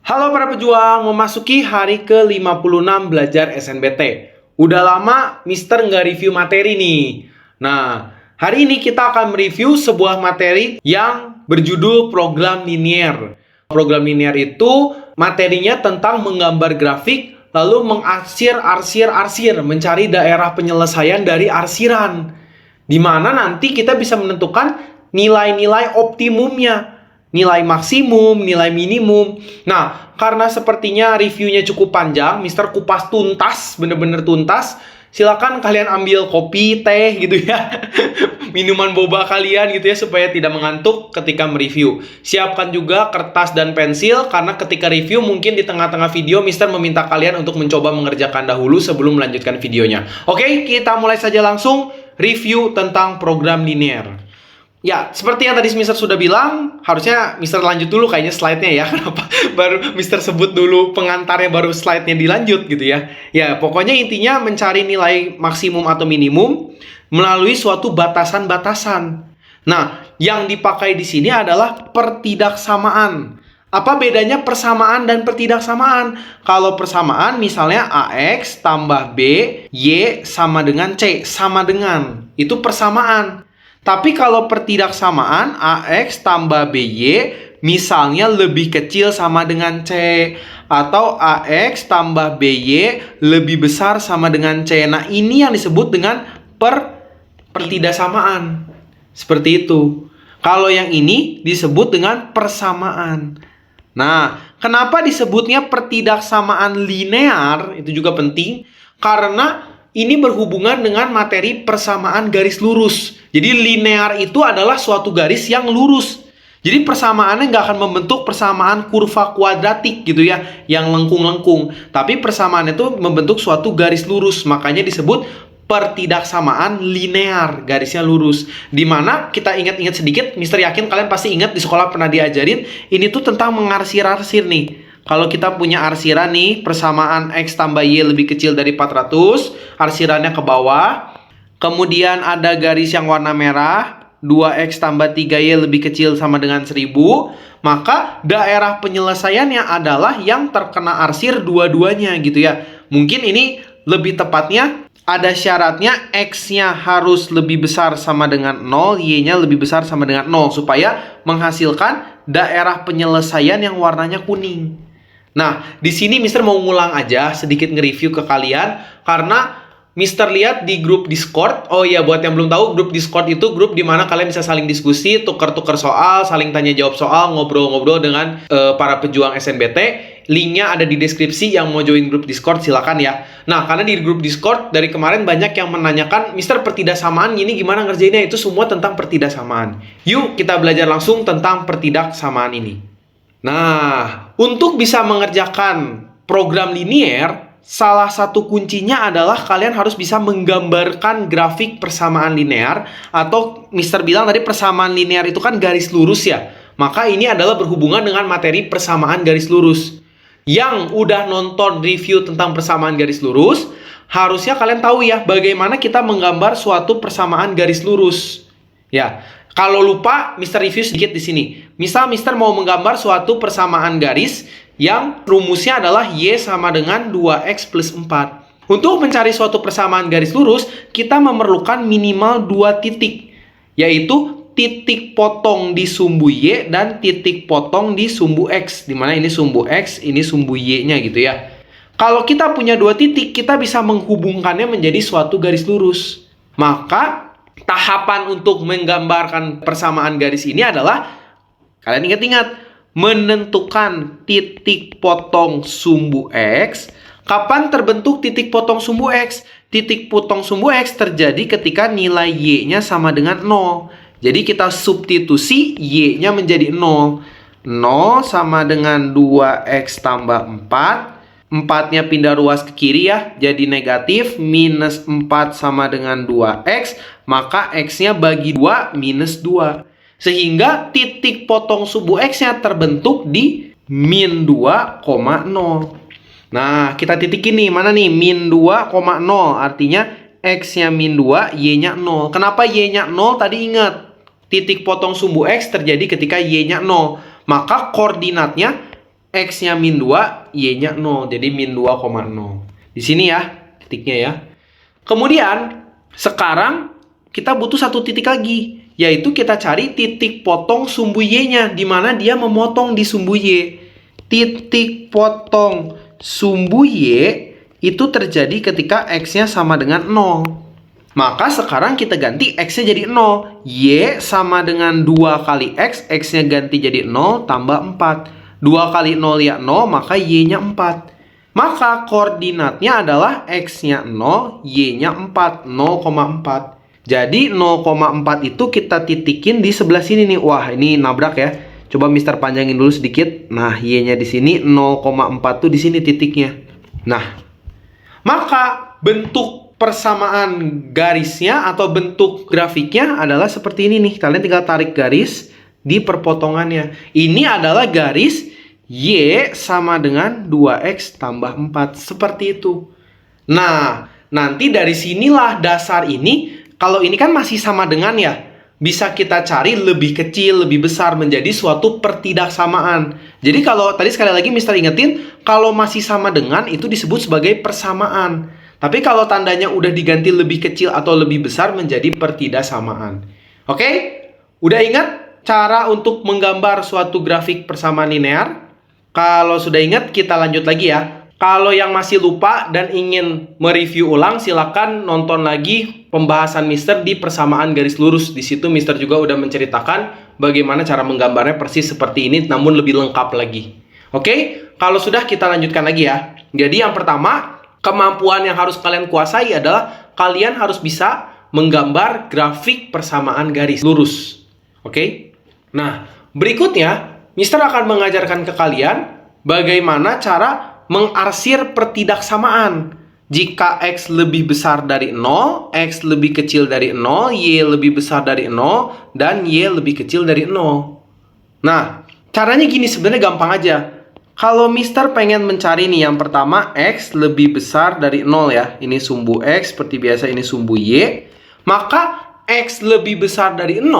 Halo para pejuang, memasuki hari ke-56 belajar SNBT. Udah lama Mister nggak review materi nih. Nah, hari ini kita akan mereview sebuah materi yang berjudul program linier. Program linier itu materinya tentang menggambar grafik, lalu mengarsir-arsir-arsir, mencari daerah penyelesaian dari arsiran. Di mana nanti kita bisa menentukan nilai-nilai optimumnya. Nilai maksimum, nilai minimum. Nah, karena sepertinya reviewnya cukup panjang, Mister kupas tuntas, bener-bener tuntas. Silakan kalian ambil kopi, teh gitu ya. Minuman boba kalian gitu ya, supaya tidak mengantuk ketika mereview. Siapkan juga kertas dan pensil, karena ketika review mungkin di tengah-tengah video Mister meminta kalian untuk mencoba mengerjakan dahulu sebelum melanjutkan videonya. Oke, kita mulai saja langsung review tentang program linear. Ya, seperti yang tadi Mister sudah bilang, harusnya Mister lanjut dulu kayaknya slide-nya ya. Kenapa baru Mister sebut dulu pengantarnya baru slide-nya dilanjut gitu ya. Ya, pokoknya intinya mencari nilai maksimum atau minimum melalui suatu batasan-batasan. Nah, yang dipakai di sini adalah pertidaksamaan. Apa bedanya persamaan dan pertidaksamaan? Kalau persamaan misalnya AX tambah B, Y sama dengan C, sama dengan. Itu persamaan. Tapi kalau pertidaksamaan AX tambah BY misalnya lebih kecil sama dengan C, atau AX tambah BY lebih besar sama dengan C. Nah, ini yang disebut dengan pertidaksamaan. Seperti itu. Kalau yang ini disebut dengan persamaan. Nah, kenapa disebutnya pertidaksamaan linear? Itu juga penting karena ini berhubungan dengan materi persamaan garis lurus. Jadi linear itu adalah suatu garis yang lurus. Jadi persamaannya nggak akan membentuk persamaan kurva kuadratik gitu ya, yang lengkung-lengkung. Tapi persamaan itu membentuk suatu garis lurus, makanya disebut pertidaksamaan linear, garisnya lurus. Dimana kita ingat-ingat sedikit, Mister yakin kalian pasti ingat di sekolah pernah diajarin, ini tuh tentang mengarsir-arsir nih. Kalau kita punya arsiran nih, persamaan X tambah Y lebih kecil dari 400, arsirannya ke bawah. Kemudian ada garis yang warna merah, 2X tambah 3Y lebih kecil sama dengan 1000. Maka daerah penyelesaiannya adalah yang terkena arsir dua-duanya gitu ya. Mungkin ini lebih tepatnya ada syaratnya X-nya harus lebih besar sama dengan 0, Y-nya lebih besar sama dengan 0. Supaya menghasilkan daerah penyelesaian yang warnanya kuning. Nah, di sini Mister mau ngulang aja sedikit nge-review ke kalian karena Mister lihat di grup Discord. Oh iya, buat yang belum tahu, grup Discord itu grup di mana kalian bisa saling diskusi, tukar-tukar soal, saling tanya jawab soal, ngobrol-ngobrol dengan para pejuang SNBT. Linknya ada di deskripsi. Yang mau join grup Discord silakan ya. Nah, karena di grup Discord dari kemarin banyak yang menanyakan, Mister pertidaksamaan ini gimana ngerjainnya? Itu semua tentang pertidaksamaan. Yuk kita belajar langsung tentang pertidaksamaan ini. Nah, untuk bisa mengerjakan program linier, salah satu kuncinya adalah kalian harus bisa menggambarkan grafik persamaan linear, atau Mister bilang tadi persamaan linear itu kan garis lurus ya. Maka ini adalah berhubungan dengan materi persamaan garis lurus. Yang udah nonton review tentang persamaan garis lurus, harusnya kalian tahu ya bagaimana kita menggambar suatu persamaan garis lurus. Ya, kalau lupa, Mister review sedikit di sini. Misal Mister mau menggambar suatu persamaan garis yang rumusnya adalah Y sama dengan 2X plus 4. Untuk mencari suatu persamaan garis lurus, kita memerlukan minimal 2 titik, yaitu titik potong di sumbu Y dan titik potong di sumbu X. Dimana ini sumbu X, ini sumbu Y-nya gitu ya. Kalau kita punya 2 titik, kita bisa menghubungkannya menjadi suatu garis lurus. Maka tahapan untuk menggambarkan persamaan garis ini adalah, kalian ingat-ingat, menentukan titik potong sumbu X. Kapan terbentuk titik potong sumbu X? Titik potong sumbu X terjadi ketika nilai Y-nya sama dengan 0. Jadi kita substitusi Y-nya menjadi 0. 0 sama dengan 2X tambah 4. 4-nya pindah ruas ke kiri ya, jadi negatif. Minus 4 sama dengan 2X, maka X-nya bagi 2, minus 2. Sehingga titik potong sumbu X-nya terbentuk di min 2,0. Nah, kita titikin nih, mana nih? Min 2,0, artinya X-nya min 2, Y-nya 0. Kenapa Y-nya 0? Tadi ingat, titik potong sumbu X terjadi ketika Y-nya 0. Maka koordinatnya X-nya min 2, Y-nya 0. Jadi min 2,0. Di sini ya, titiknya ya. Kemudian, sekarang kita butuh satu titik lagi. Yaitu kita cari titik potong sumbu Y-nya. Di mana dia memotong di sumbu Y. Titik potong sumbu Y itu terjadi ketika X-nya sama dengan 0. Maka sekarang kita ganti X-nya jadi 0. Y sama dengan 2 kali X. X-nya ganti jadi 0 tambah 4. 2 kali 0 ya 0, maka Y-nya 4. Maka koordinatnya adalah X-nya 0, Y-nya 4. 0,4. Jadi 0,4 itu kita titikin di sebelah sini nih. Wah, ini nabrak ya. Coba Mister panjangin dulu sedikit. Nah, Y-nya di sini 0,4 tuh di sini titiknya. Nah, maka bentuk persamaan garisnya atau bentuk grafiknya adalah seperti ini nih. Kalian tinggal tarik garis di perpotongannya. Ini adalah garis Y sama dengan 2X tambah 4. Seperti itu. Nah, nanti dari sinilah dasar ini. Kalau ini kan masih sama dengan ya. Bisa kita cari lebih kecil, lebih besar menjadi suatu pertidaksamaan. Jadi kalau tadi sekali lagi Mister ingetin, kalau masih sama dengan itu disebut sebagai persamaan. Tapi kalau tandanya udah diganti lebih kecil atau lebih besar menjadi pertidaksamaan. Oke? Udah ingat cara untuk menggambar suatu grafik persamaan linear? Kalau sudah ingat, kita lanjut lagi ya. Kalau yang masih lupa dan ingin mereview ulang, silakan nonton lagi pembahasan Mister di persamaan garis lurus. Di situ Mister juga udah menceritakan bagaimana cara menggambarnya persis seperti ini, namun lebih lengkap lagi. Oke? Kalau sudah, kita lanjutkan lagi ya. Jadi yang pertama, kemampuan yang harus kalian kuasai adalah kalian harus bisa menggambar grafik persamaan garis lurus. Oke? Nah, berikutnya, Mister akan mengajarkan ke kalian bagaimana cara mengarsir pertidaksamaan. Jika X lebih besar dari 0, X lebih kecil dari 0, Y lebih besar dari 0, dan Y lebih kecil dari 0. Nah, caranya gini, sebenarnya gampang aja. Kalau Mister pengen mencari nih, yang pertama X lebih besar dari 0 ya. Ini sumbu X, seperti biasa ini sumbu Y. Maka X lebih besar dari 0,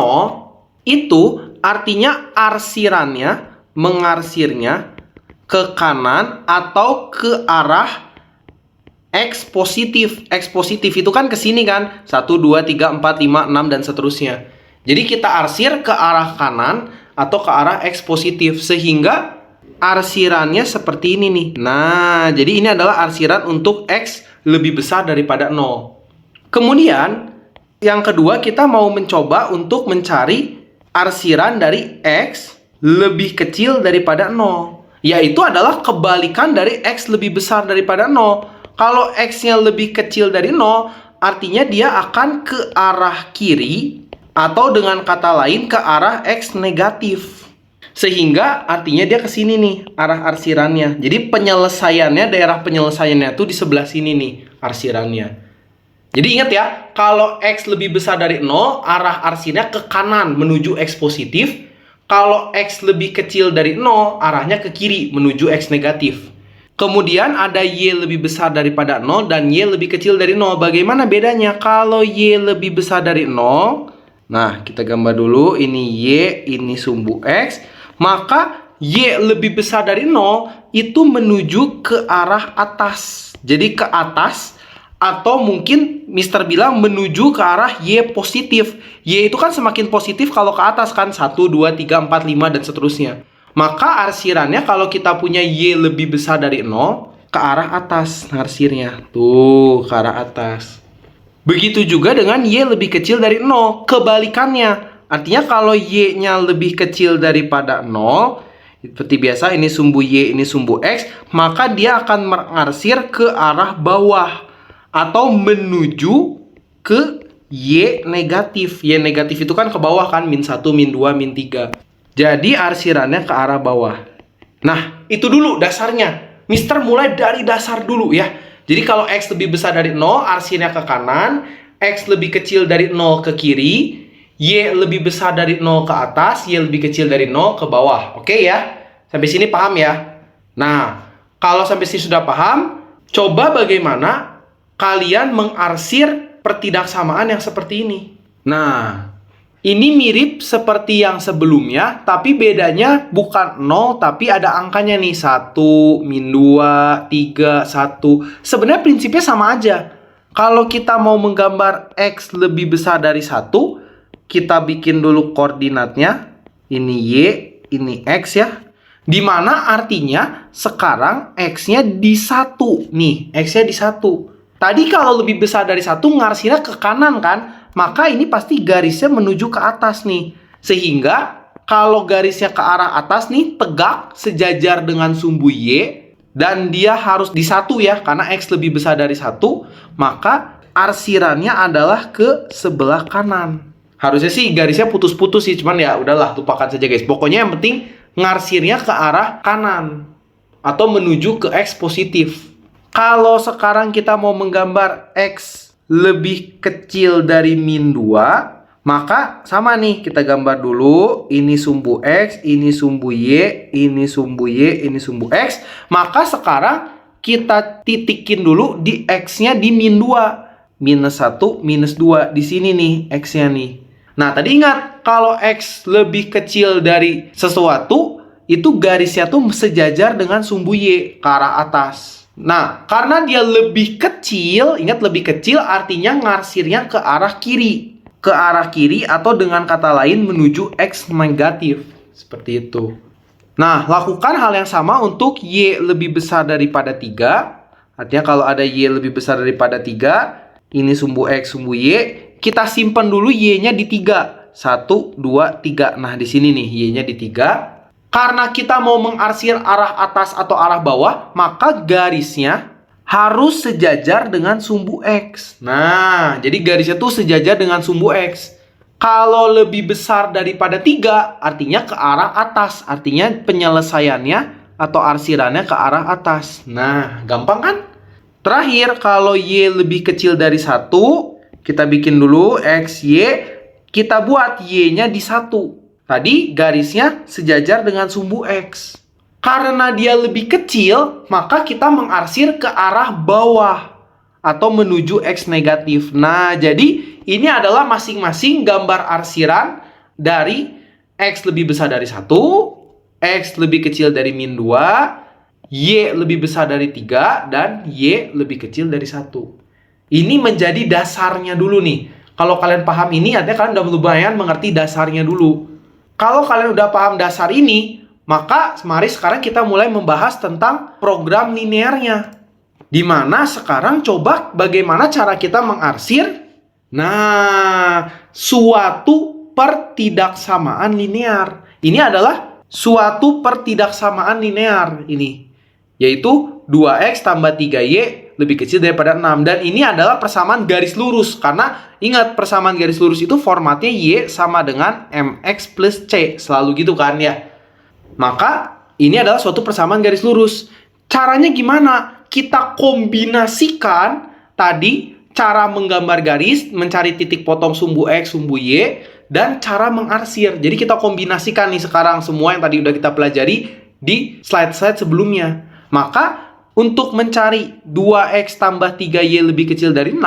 itu artinya arsirannya, mengarsirnya ke kanan atau ke arah X positif. X positif itu kan ke sini kan. 1, 2, 3, 4, 5, 6, dan seterusnya. Jadi kita arsir ke arah kanan atau ke arah X positif. Sehingga arsirannya seperti ini nih. Nah, jadi ini adalah arsiran untuk X lebih besar daripada 0. Kemudian, yang kedua kita mau mencoba untuk mencari arsiran dari X lebih kecil daripada 0. Yaitu adalah kebalikan dari X lebih besar daripada 0. Kalau X-nya lebih kecil dari 0, artinya dia akan ke arah kiri, atau dengan kata lain ke arah X negatif. Sehingga artinya dia ke sini nih, arah arsirannya. Jadi penyelesaiannya, daerah penyelesaiannya tuh di sebelah sini nih, arsirannya. Jadi ingat ya, kalau X lebih besar dari 0, arah arsirnya ke kanan menuju X positif. Kalau X lebih kecil dari 0, arahnya ke kiri menuju X negatif. Kemudian ada Y lebih besar daripada 0 dan Y lebih kecil dari 0. Bagaimana bedanya? Kalau Y lebih besar dari 0, nah kita gambar dulu, ini Y, ini sumbu X. Maka Y lebih besar dari 0 itu menuju ke arah atas. Jadi ke atas, atau mungkin Mister bilang menuju ke arah Y positif. Y itu kan semakin positif kalau ke atas kan. 1, 2, 3, 4, 5, dan seterusnya. Maka arsirannya kalau kita punya Y lebih besar dari 0, ke arah atas arsirnya. Tuh, ke arah atas. Begitu juga dengan Y lebih kecil dari 0. Kebalikannya. Artinya kalau Y-nya lebih kecil daripada 0, seperti biasa ini sumbu Y, ini sumbu X, maka dia akan mengarsir ke arah bawah. Atau menuju ke Y negatif. Y negatif itu kan ke bawah kan. min 1, min 2, min 3. Jadi arsirannya ke arah bawah. Nah, itu dulu dasarnya. Mister mulai dari dasar dulu ya. Jadi kalau X lebih besar dari 0, arsirnya ke kanan. X lebih kecil dari 0 ke kiri. Y lebih besar dari 0 ke atas. Y lebih kecil dari 0 ke bawah. Oke ya? Sampai sini paham ya? Nah, kalau sampai sini sudah paham, coba bagaimana kalian mengarsir pertidaksamaan yang seperti ini. Nah, Ini mirip seperti yang sebelumnya, tapi bedanya bukan 0, tapi ada angkanya nih. 1, min 2, 3, 1. Sebenarnya prinsipnya sama aja. Kalau kita mau menggambar X lebih besar dari 1, kita bikin dulu koordinatnya. Ini Y, ini X ya. Dimana artinya sekarang X-nya di 1. Nih, X-nya di 1. Tadi kalau lebih besar dari 1, ngarsirnya ke kanan kan? Maka ini pasti garisnya menuju ke atas nih. Sehingga kalau garisnya ke arah atas nih, tegak sejajar dengan sumbu Y. Dan dia harus di 1 ya, karena X lebih besar dari 1. Maka arsirannya adalah ke sebelah kanan. Harusnya sih garisnya putus-putus sih, cuman ya udahlah, lupakan saja guys. Pokoknya yang penting ngarsirnya ke arah kanan. Atau menuju ke X positif. Kalau sekarang kita mau menggambar X lebih kecil dari min 2, maka sama nih, kita gambar dulu. Ini sumbu X, ini sumbu Y, ini sumbu Y, ini sumbu X. Maka sekarang kita titikin dulu di X-nya di min 2. Minus 1, minus 2. Di sini nih X-nya nih. Nah, tadi ingat, kalau X lebih kecil dari sesuatu, itu garisnya tuh sejajar dengan sumbu Y ke arah atas. Nah, karena dia lebih kecil, ingat lebih kecil artinya ngarsirnya ke arah kiri. Ke arah kiri atau dengan kata lain menuju X negatif. Seperti itu. Nah, lakukan hal yang sama untuk Y lebih besar daripada 3. Artinya kalau ada Y lebih besar daripada 3, ini sumbu X, sumbu Y. Kita simpan dulu Y-nya di 3. 1, 2, 3. Nah, di sini nih Y-nya di 3. Karena kita mau mengarsir arah atas atau arah bawah, maka garisnya harus sejajar dengan sumbu X. Nah, jadi garisnya tuh sejajar dengan sumbu X. Kalau lebih besar daripada 3, artinya ke arah atas. Artinya penyelesaiannya atau arsirannya ke arah atas. Nah, gampang kan? Terakhir, kalau Y lebih kecil dari 1, kita bikin dulu X, Y. Kita buat Y-nya di 1. Tadi garisnya sejajar dengan sumbu X. Karena dia lebih kecil, maka kita mengarsir ke arah bawah atau menuju X negatif. Nah, jadi ini adalah masing-masing gambar arsiran dari X lebih besar dari 1, X lebih kecil dari min 2, Y lebih besar dari 3, dan Y lebih kecil dari 1. Ini menjadi dasarnya dulu nih. Kalau kalian paham ini, artinya kalian udah lumayan mengerti dasarnya dulu. Kalau kalian udah paham dasar ini, maka mari sekarang kita mulai membahas tentang program linearnya. Dimana sekarang coba bagaimana cara kita mengarsir. Nah, suatu pertidaksamaan linear. Ini adalah suatu pertidaksamaan linear ini. Yaitu 2X tambah 3Y lebih kecil daripada 6. Dan ini adalah persamaan garis lurus. Karena ingat, persamaan garis lurus itu formatnya Y sama dengan MX plus C. Selalu gitu kan ya. Maka ini adalah suatu persamaan garis lurus. Caranya gimana? Kita kombinasikan tadi cara menggambar garis, mencari titik potong sumbu X, sumbu Y, dan cara mengarsir. Jadi kita kombinasikan nih sekarang semua yang tadi udah kita pelajari di slide-slide sebelumnya. Maka untuk mencari 2X tambah 3Y lebih kecil dari 6,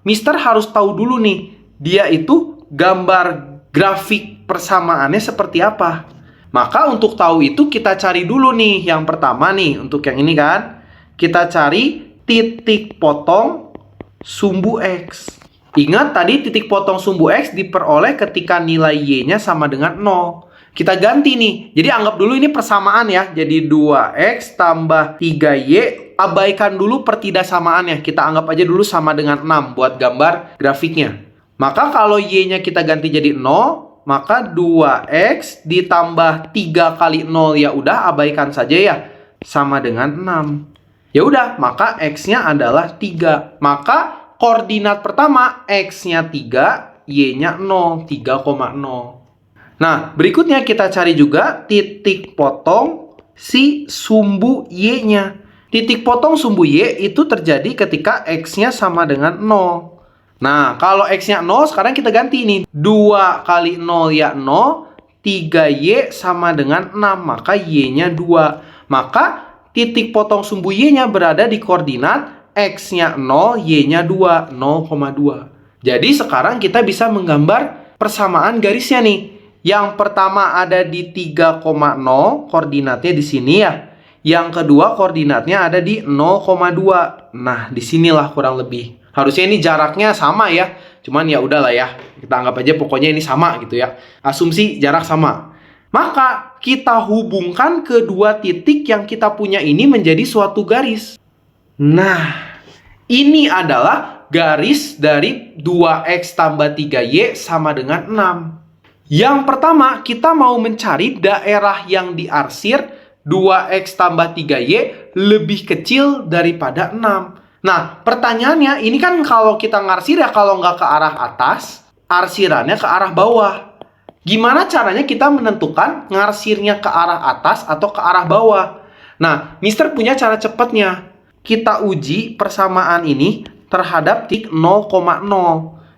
Mister harus tahu dulu nih, dia itu gambar grafik persamaannya seperti apa. Maka untuk tahu itu kita cari dulu nih, yang pertama nih, untuk yang ini kan, kita cari titik potong sumbu X. Ingat tadi titik potong sumbu X diperoleh ketika nilai Y-nya sama dengan 0. Kita ganti nih. Jadi anggap dulu ini persamaan ya. Jadi 2X tambah 3Y. Abaikan dulu pertidaksamaannya. Kita anggap aja dulu sama dengan 6 buat gambar grafiknya. Maka kalau Y-nya kita ganti jadi 0, maka 2X ditambah 3 kali 0 ya udah abaikan saja ya. Sama dengan 6. Ya udah, maka X-nya adalah 3. Maka koordinat pertama X-nya 3, Y-nya 0, 3,0. Nah, berikutnya kita cari juga titik potong si sumbu Y-nya. Titik potong sumbu Y itu terjadi ketika X-nya sama dengan 0. Nah, kalau X-nya 0, sekarang kita ganti nih. 2 kali 0 ya 0, 3Y sama dengan 6, maka Y-nya 2. Maka titik potong sumbu Y-nya berada di koordinat X-nya 0, Y-nya 2, 0,2. Jadi sekarang kita bisa menggambar persamaan garisnya nih. Yang pertama ada di 3,0, koordinatnya di sini ya. Yang kedua koordinatnya ada di 0,2. Nah, disinilah kurang lebih. Harusnya ini jaraknya sama ya. Cuman ya udahlah ya. Kita anggap aja pokoknya ini sama gitu ya. Asumsi jarak sama. Maka kita hubungkan kedua titik yang kita punya ini menjadi suatu garis. Nah, ini adalah garis dari 2x tambah 3y sama dengan 6. Yang pertama, kita mau mencari daerah yang diarsir 2x tambah 3y lebih kecil daripada 6. Nah, pertanyaannya, ini kan kalau kita ngarsir ya kalau nggak ke arah atas, arsirannya ke arah bawah. Gimana caranya kita menentukan ngarsirnya ke arah atas atau ke arah bawah? Nah, Mister punya cara cepatnya. Kita uji persamaan ini terhadap titik 0,0.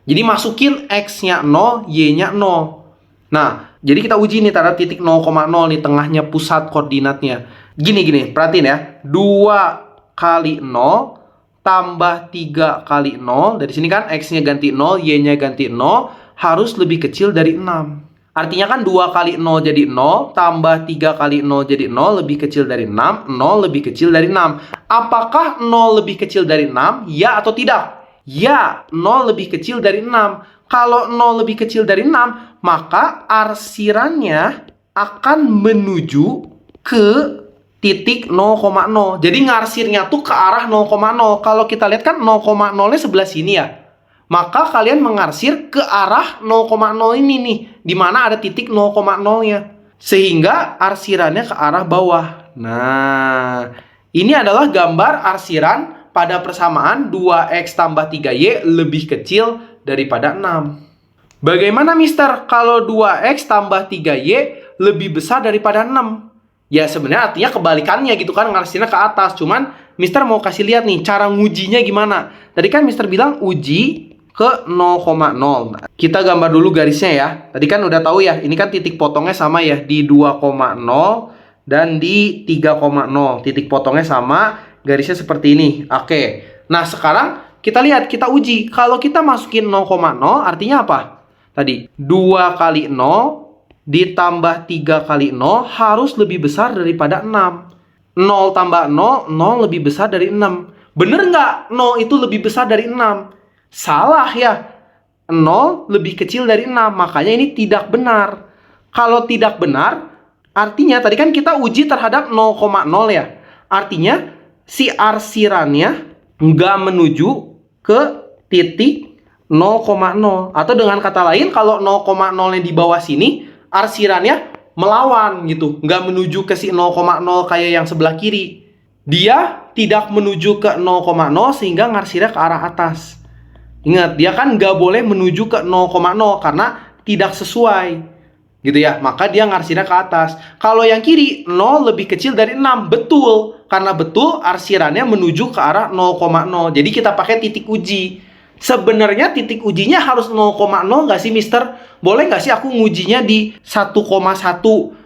Jadi masukin x-nya 0, y-nya 0. Nah, jadi kita uji nih terhadap titik 0,0 nih tengahnya pusat koordinatnya. Gini, perhatiin ya. 2 kali 0 tambah 3 kali 0. Dari sini kan x-nya ganti 0, y-nya ganti 0. Harus lebih kecil dari 6. Artinya kan 2 kali 0 jadi 0, tambah 3 kali 0 jadi 0, lebih kecil dari 6, 0 lebih kecil dari 6. Apakah 0 lebih kecil dari 6? Ya atau tidak? Ya, 0 lebih kecil dari 6. Kalau 0 lebih kecil dari 6, maka arsirannya akan menuju ke titik 0,0. Jadi ngarsirnya tuh ke arah 0,0. Kalau kita lihat kan 0,0-nya sebelah sini ya. Maka kalian mengarsir ke arah 0,0 ini nih, di mana ada titik 0,0-nya. Sehingga arsirannya ke arah bawah. Nah, ini adalah gambar arsiran pada persamaan 2x tambah 3y lebih kecil daripada 6. Bagaimana Mister kalau 2x tambah 3y lebih besar daripada 6? Ya sebenarnya artinya kebalikannya gitu kan, ngarsirnya ke atas. Cuman Mister mau kasih lihat nih cara ngujinya gimana. Tadi kan Mister bilang uji ke 0,0. Kita gambar dulu garisnya ya. Tadi kan udah tahu ya, ini kan titik potongnya sama ya, di 2,0 dan di 3,0. Titik potongnya sama, garisnya seperti ini. Oke. Nah, sekarang kita lihat, kita uji. Kalau kita masukin 0,0 artinya apa? Tadi 2 kali 0 ditambah 3 kali 0 harus lebih besar daripada 6. 0 tambah 0, 0 lebih besar dari 6. Bener nggak 0 itu lebih besar dari 6? Salah ya. 0 lebih kecil dari 6. Makanya ini tidak benar. Kalau tidak benar, artinya tadi kan kita uji terhadap 0,0 ya. Artinya si arsirannya nggak menuju ke titik 0,0. Atau dengan kata lain, kalau 0,0-nya di bawah sini, arsirannya melawan gitu. Nggak menuju ke si 0,0 kayak yang sebelah kiri. Dia tidak menuju ke 0,0 sehingga ngarsirnya ke arah atas. Ingat, dia kan nggak boleh menuju ke 0,0 karena tidak sesuai. Gitu ya, maka dia ngarsirnya ke atas. Kalau yang kiri, 0 lebih kecil dari 6. Betul. Karena betul, arsirannya menuju ke arah 0,0. Jadi kita pakai titik uji. Sebenarnya titik ujinya harus 0,0 nggak sih, Mister? Boleh nggak sih aku ngujinya di 1,1?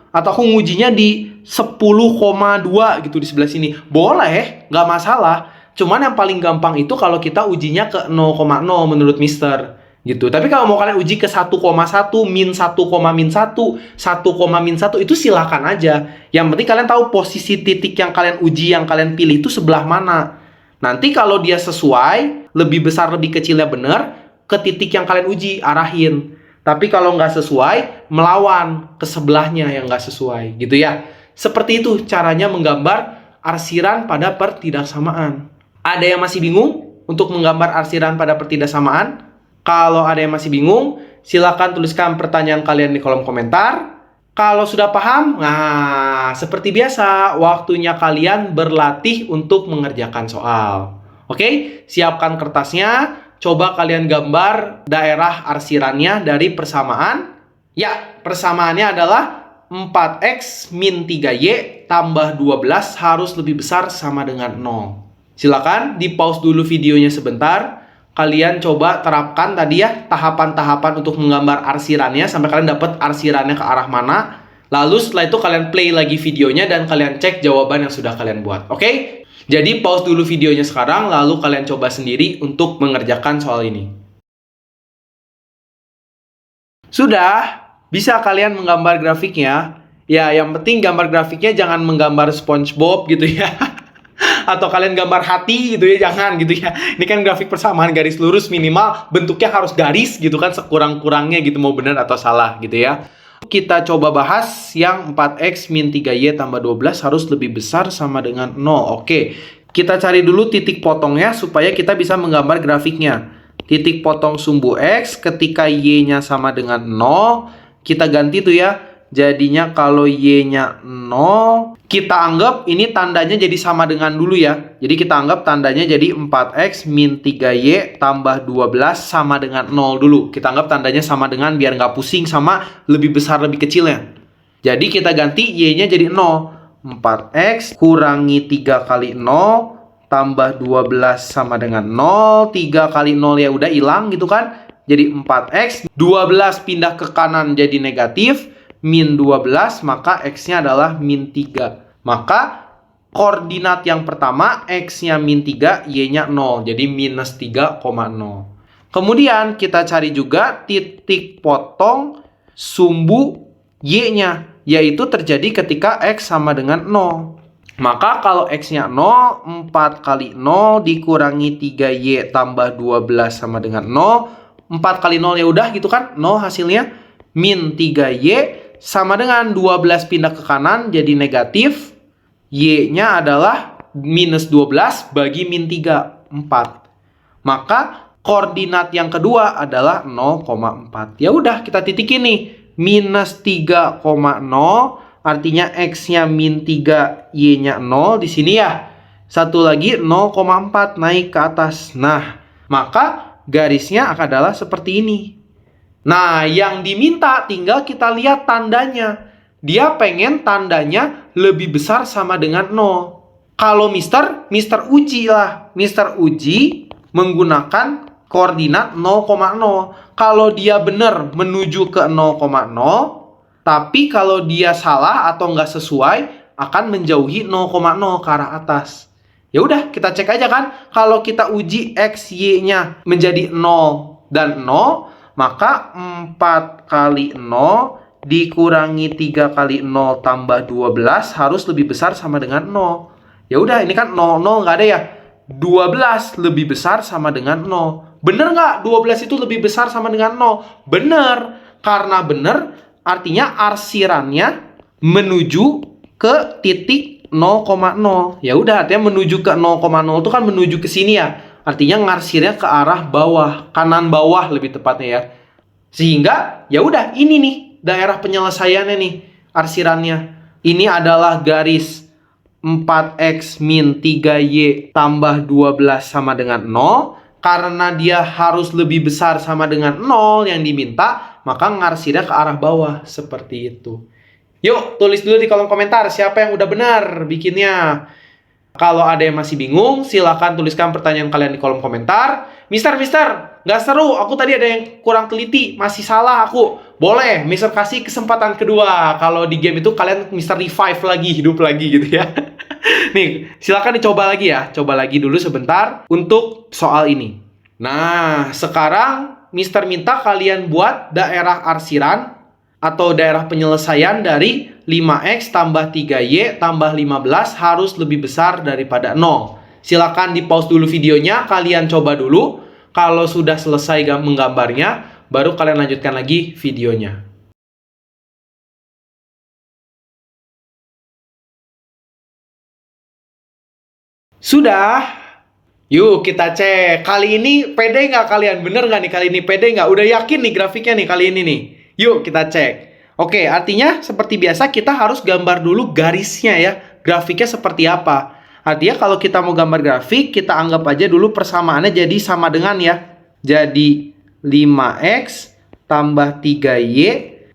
Atau aku ngujinya di 10,2 gitu di sebelah sini? Boleh, nggak masalah. Cuman yang paling gampang itu kalau kita ujinya ke 0,0 menurut Mister gitu. Tapi kalau mau kalian uji ke 1,1, min 1,-1, 1,-1 itu silakan aja. Yang penting kalian tahu posisi titik yang kalian uji, yang kalian pilih itu sebelah mana. Nanti kalau dia sesuai, lebih besar lebih kecilnya benar, ke titik yang kalian uji, arahin. Tapi kalau nggak sesuai, melawan ke sebelahnya yang nggak sesuai gitu ya. Seperti itu caranya menggambar arsiran pada pertidaksamaan. Ada yang masih bingung untuk menggambar arsiran pada pertidaksamaan? Kalau ada yang masih bingung, silakan tuliskan pertanyaan kalian di kolom komentar. Kalau sudah paham, nah seperti biasa, waktunya kalian berlatih untuk mengerjakan soal. Oke, siapkan kertasnya. Coba kalian gambar daerah arsirannya dari persamaan. Ya, persamaannya adalah 4x min 3y tambah 12 harus lebih besar sama dengan 0. Silakan di pause dulu videonya sebentar. Kalian coba terapkan tadi ya tahapan-tahapan untuk menggambar arsirannya sampai kalian dapat arsirannya ke arah mana. Lalu setelah itu kalian play lagi videonya dan kalian cek jawaban yang sudah kalian buat. Oke? Jadi pause dulu videonya sekarang lalu kalian coba sendiri untuk mengerjakan soal ini. Sudah, bisa kalian menggambar grafiknya. Ya, yang penting gambar grafiknya jangan menggambar SpongeBob gitu ya. Atau kalian gambar hati gitu ya, jangan gitu ya. Ini kan grafik persamaan garis lurus, minimal bentuknya harus garis gitu kan, sekurang-kurangnya gitu, mau benar atau salah gitu ya. Kita coba bahas yang 4x min 3y tambah 12 harus lebih besar sama dengan 0. Oke, kita cari dulu titik potongnya supaya kita bisa menggambar grafiknya. Titik potong sumbu x ketika y-nya sama dengan 0, kita ganti tuh ya. Jadinya kalau y-nya 0, kita anggap ini tandanya jadi sama dengan dulu ya. Jadi kita anggap tandanya jadi 4x min 3y tambah 12 sama dengan 0 dulu. Kita anggap tandanya sama dengan biar nggak pusing sama lebih besar lebih kecilnya. Jadi kita ganti y-nya jadi 0. 4x kurangi 3 kali 0 tambah 12 sama dengan 0. 3 kali 0 ya udah hilang gitu kan. Jadi 4x. 12 pindah ke kanan jadi negatif. Min 12, maka x-nya adalah min 3. Maka koordinat yang pertama, x-nya min 3, y-nya 0. Jadi minus 3,0. Kemudian kita cari juga titik potong sumbu y-nya, yaitu terjadi ketika x sama dengan 0. Maka kalau x-nya 0, 4 kali 0 dikurangi 3y tambah 12 sama dengan 0. 4 kali 0 ya udah gitu kan, 0 hasilnya. Min 3y sama dengan 12 pindah ke kanan jadi negatif. Y-nya adalah minus 12 bagi min 3, 4. Maka koordinat yang kedua adalah 0,4. Ya udah kita titikin nih. Minus 3,0 artinya x-nya min 3, y-nya 0 di sini ya. Satu lagi 0,4 naik ke atas. Nah, maka garisnya adalah seperti ini. Nah, yang diminta tinggal kita lihat tandanya. Dia pengen tandanya lebih besar sama dengan 0. Kalau Mister uji lah. Mister uji menggunakan koordinat 0,0. Kalau dia benar menuju ke 0,0, tapi kalau dia salah atau nggak sesuai, akan menjauhi 0,0 ke arah atas. Ya udah, kita cek aja kan. Kalau kita uji x, y-nya menjadi 0 dan 0, maka 4 kali 0 dikurangi 3 kali 0 tambah 12 harus lebih besar sama dengan 0. Ya udah, ini kan 0, 0 nggak ada ya. 12 lebih besar sama dengan 0. Bener nggak 12 itu lebih besar sama dengan 0? Bener. Karena bener, artinya arsirannya menuju ke titik 0,0. Ya udah, artinya menuju ke 0,0 itu kan menuju ke sini ya. Artinya ngarsirnya ke arah bawah, kanan bawah lebih tepatnya ya. Sehingga ya udah ini nih daerah penyelesaiannya nih, arsirannya. Ini adalah garis 4x min 3y tambah 12 sama dengan 0. Karena dia harus lebih besar sama dengan 0 yang diminta, maka ngarsirnya ke arah bawah seperti itu. Yuk, tulis dulu di kolom komentar siapa yang udah benar bikinnya. Kalau ada yang masih bingung, silakan tuliskan pertanyaan kalian di kolom komentar. Mister, nggak seru. Aku tadi ada yang kurang teliti. Masih salah aku. Boleh, Mister kasih kesempatan kedua. Kalau di game itu kalian Mister revive lagi, hidup lagi gitu ya. Nih, silakan dicoba lagi ya. Coba lagi dulu sebentar untuk soal ini. Nah, sekarang Mister minta kalian buat daerah arsiran atau daerah penyelesaian dari 5x tambah 3y tambah 15 harus lebih besar daripada 0. Silakan di pause dulu videonya, kalian coba dulu. Kalau sudah selesai menggambarnya, baru kalian lanjutkan lagi videonya. Sudah? Yuk kita cek. Kali ini pede nggak kalian? Bener nggak nih kali ini? Pede nggak? Udah yakin nih grafiknya nih kali ini nih? Yuk kita cek. Oke, artinya seperti biasa kita harus gambar dulu garisnya ya. Grafiknya seperti apa. Artinya kalau kita mau gambar grafik, kita anggap aja dulu persamaannya jadi sama dengan ya. Jadi 5x tambah 3y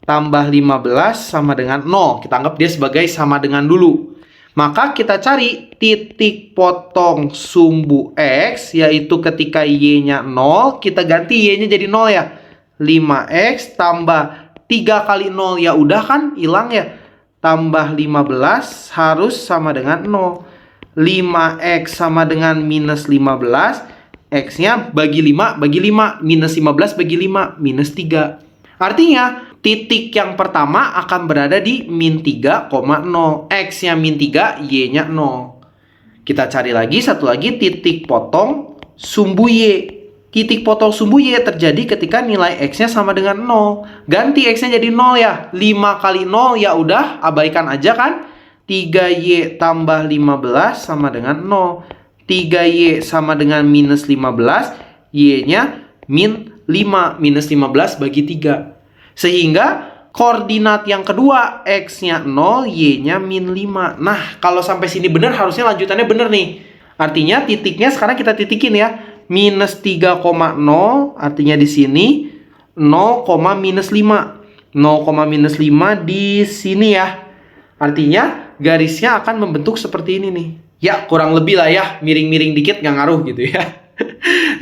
tambah 15 sama dengan 0. Kita anggap dia sebagai sama dengan dulu. Maka kita cari titik potong sumbu x, yaitu ketika y-nya 0, kita ganti y-nya jadi 0 ya. 5x tambah 3 kali 0 ya udah kan hilang ya. Tambah 15 harus sama dengan 0. 5x sama dengan minus 15. X-nya bagi 5 bagi 5. Minus 15 bagi 5. Minus 3. Artinya, titik yang pertama akan berada di min 3,0. X-nya min 3, Y-nya 0. Kita cari lagi, satu lagi, titik potong sumbu Y. Titik potong sumbu Y terjadi ketika nilai X-nya sama dengan 0. Ganti X-nya jadi 0 ya. 5 kali 0 ya udah, abaikan aja kan. 3Y tambah 15 sama dengan 0. 3Y sama dengan minus 15, Y-nya min 5. Minus 15 bagi 3. Sehingga koordinat yang kedua, X-nya 0, Y-nya min 5. Nah, kalau sampai sini benar, harusnya lanjutannya benar nih. Artinya titiknya sekarang kita titikin ya. Minus 3,0, artinya di sini 0, minus 5. 0, minus 5 di sini ya. Artinya garisnya akan membentuk seperti ini nih. Ya, kurang lebih lah ya. Miring-miring dikit nggak ngaruh gitu ya.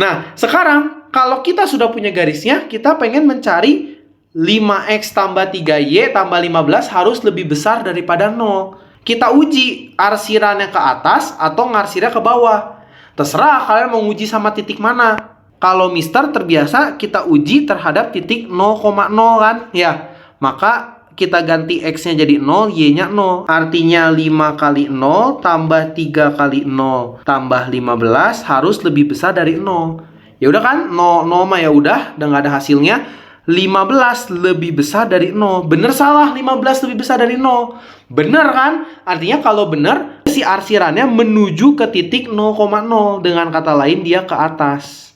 Nah, sekarang kalau kita sudah punya garisnya, kita pengen mencari 5X tambah 3Y tambah 15 harus lebih besar daripada 0. Kita uji arsirannya ke atas atau ngarsirnya ke bawah. Terserah kalian mau uji sama titik mana. Kalau Mister terbiasa kita uji terhadap titik 0,0 kan? Ya, maka kita ganti X-nya jadi 0, Y-nya 0. Artinya 5 kali 0 tambah 3 kali 0 tambah 15 harus lebih besar dari 0. Ya udah kan? 0 mah ya udah nggak ada hasilnya. 15 lebih besar dari 0. Bener salah? 15 lebih besar dari 0. Bener kan? Artinya kalau bener, si arsirannya menuju ke titik 0,0. Dengan kata lain dia ke atas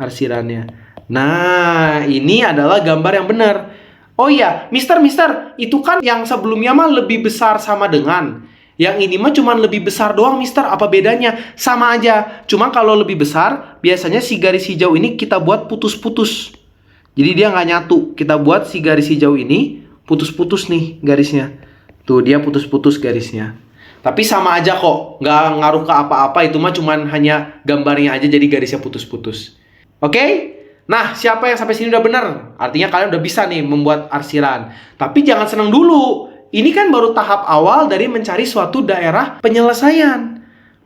arsirannya. Nah, ini adalah gambar yang benar. Oh iya, Mister, itu kan yang sebelumnya mah lebih besar sama dengan. Yang ini mah cuma lebih besar doang, Mister. Apa bedanya? Sama aja. Cuma kalau lebih besar, biasanya si garis hijau ini kita buat putus-putus. Jadi dia nggak nyatu. Kita buat si garis hijau ini putus-putus nih garisnya. Tuh, dia putus-putus garisnya. Tapi sama aja kok. Nggak ngaruh ke apa-apa. Itu mah cuma hanya gambarnya aja jadi garisnya putus-putus. Oke? Nah, siapa yang sampai sini udah benar? Artinya kalian udah bisa nih membuat arsiran. Tapi jangan senang dulu. Ini kan baru tahap awal dari mencari suatu daerah penyelesaian.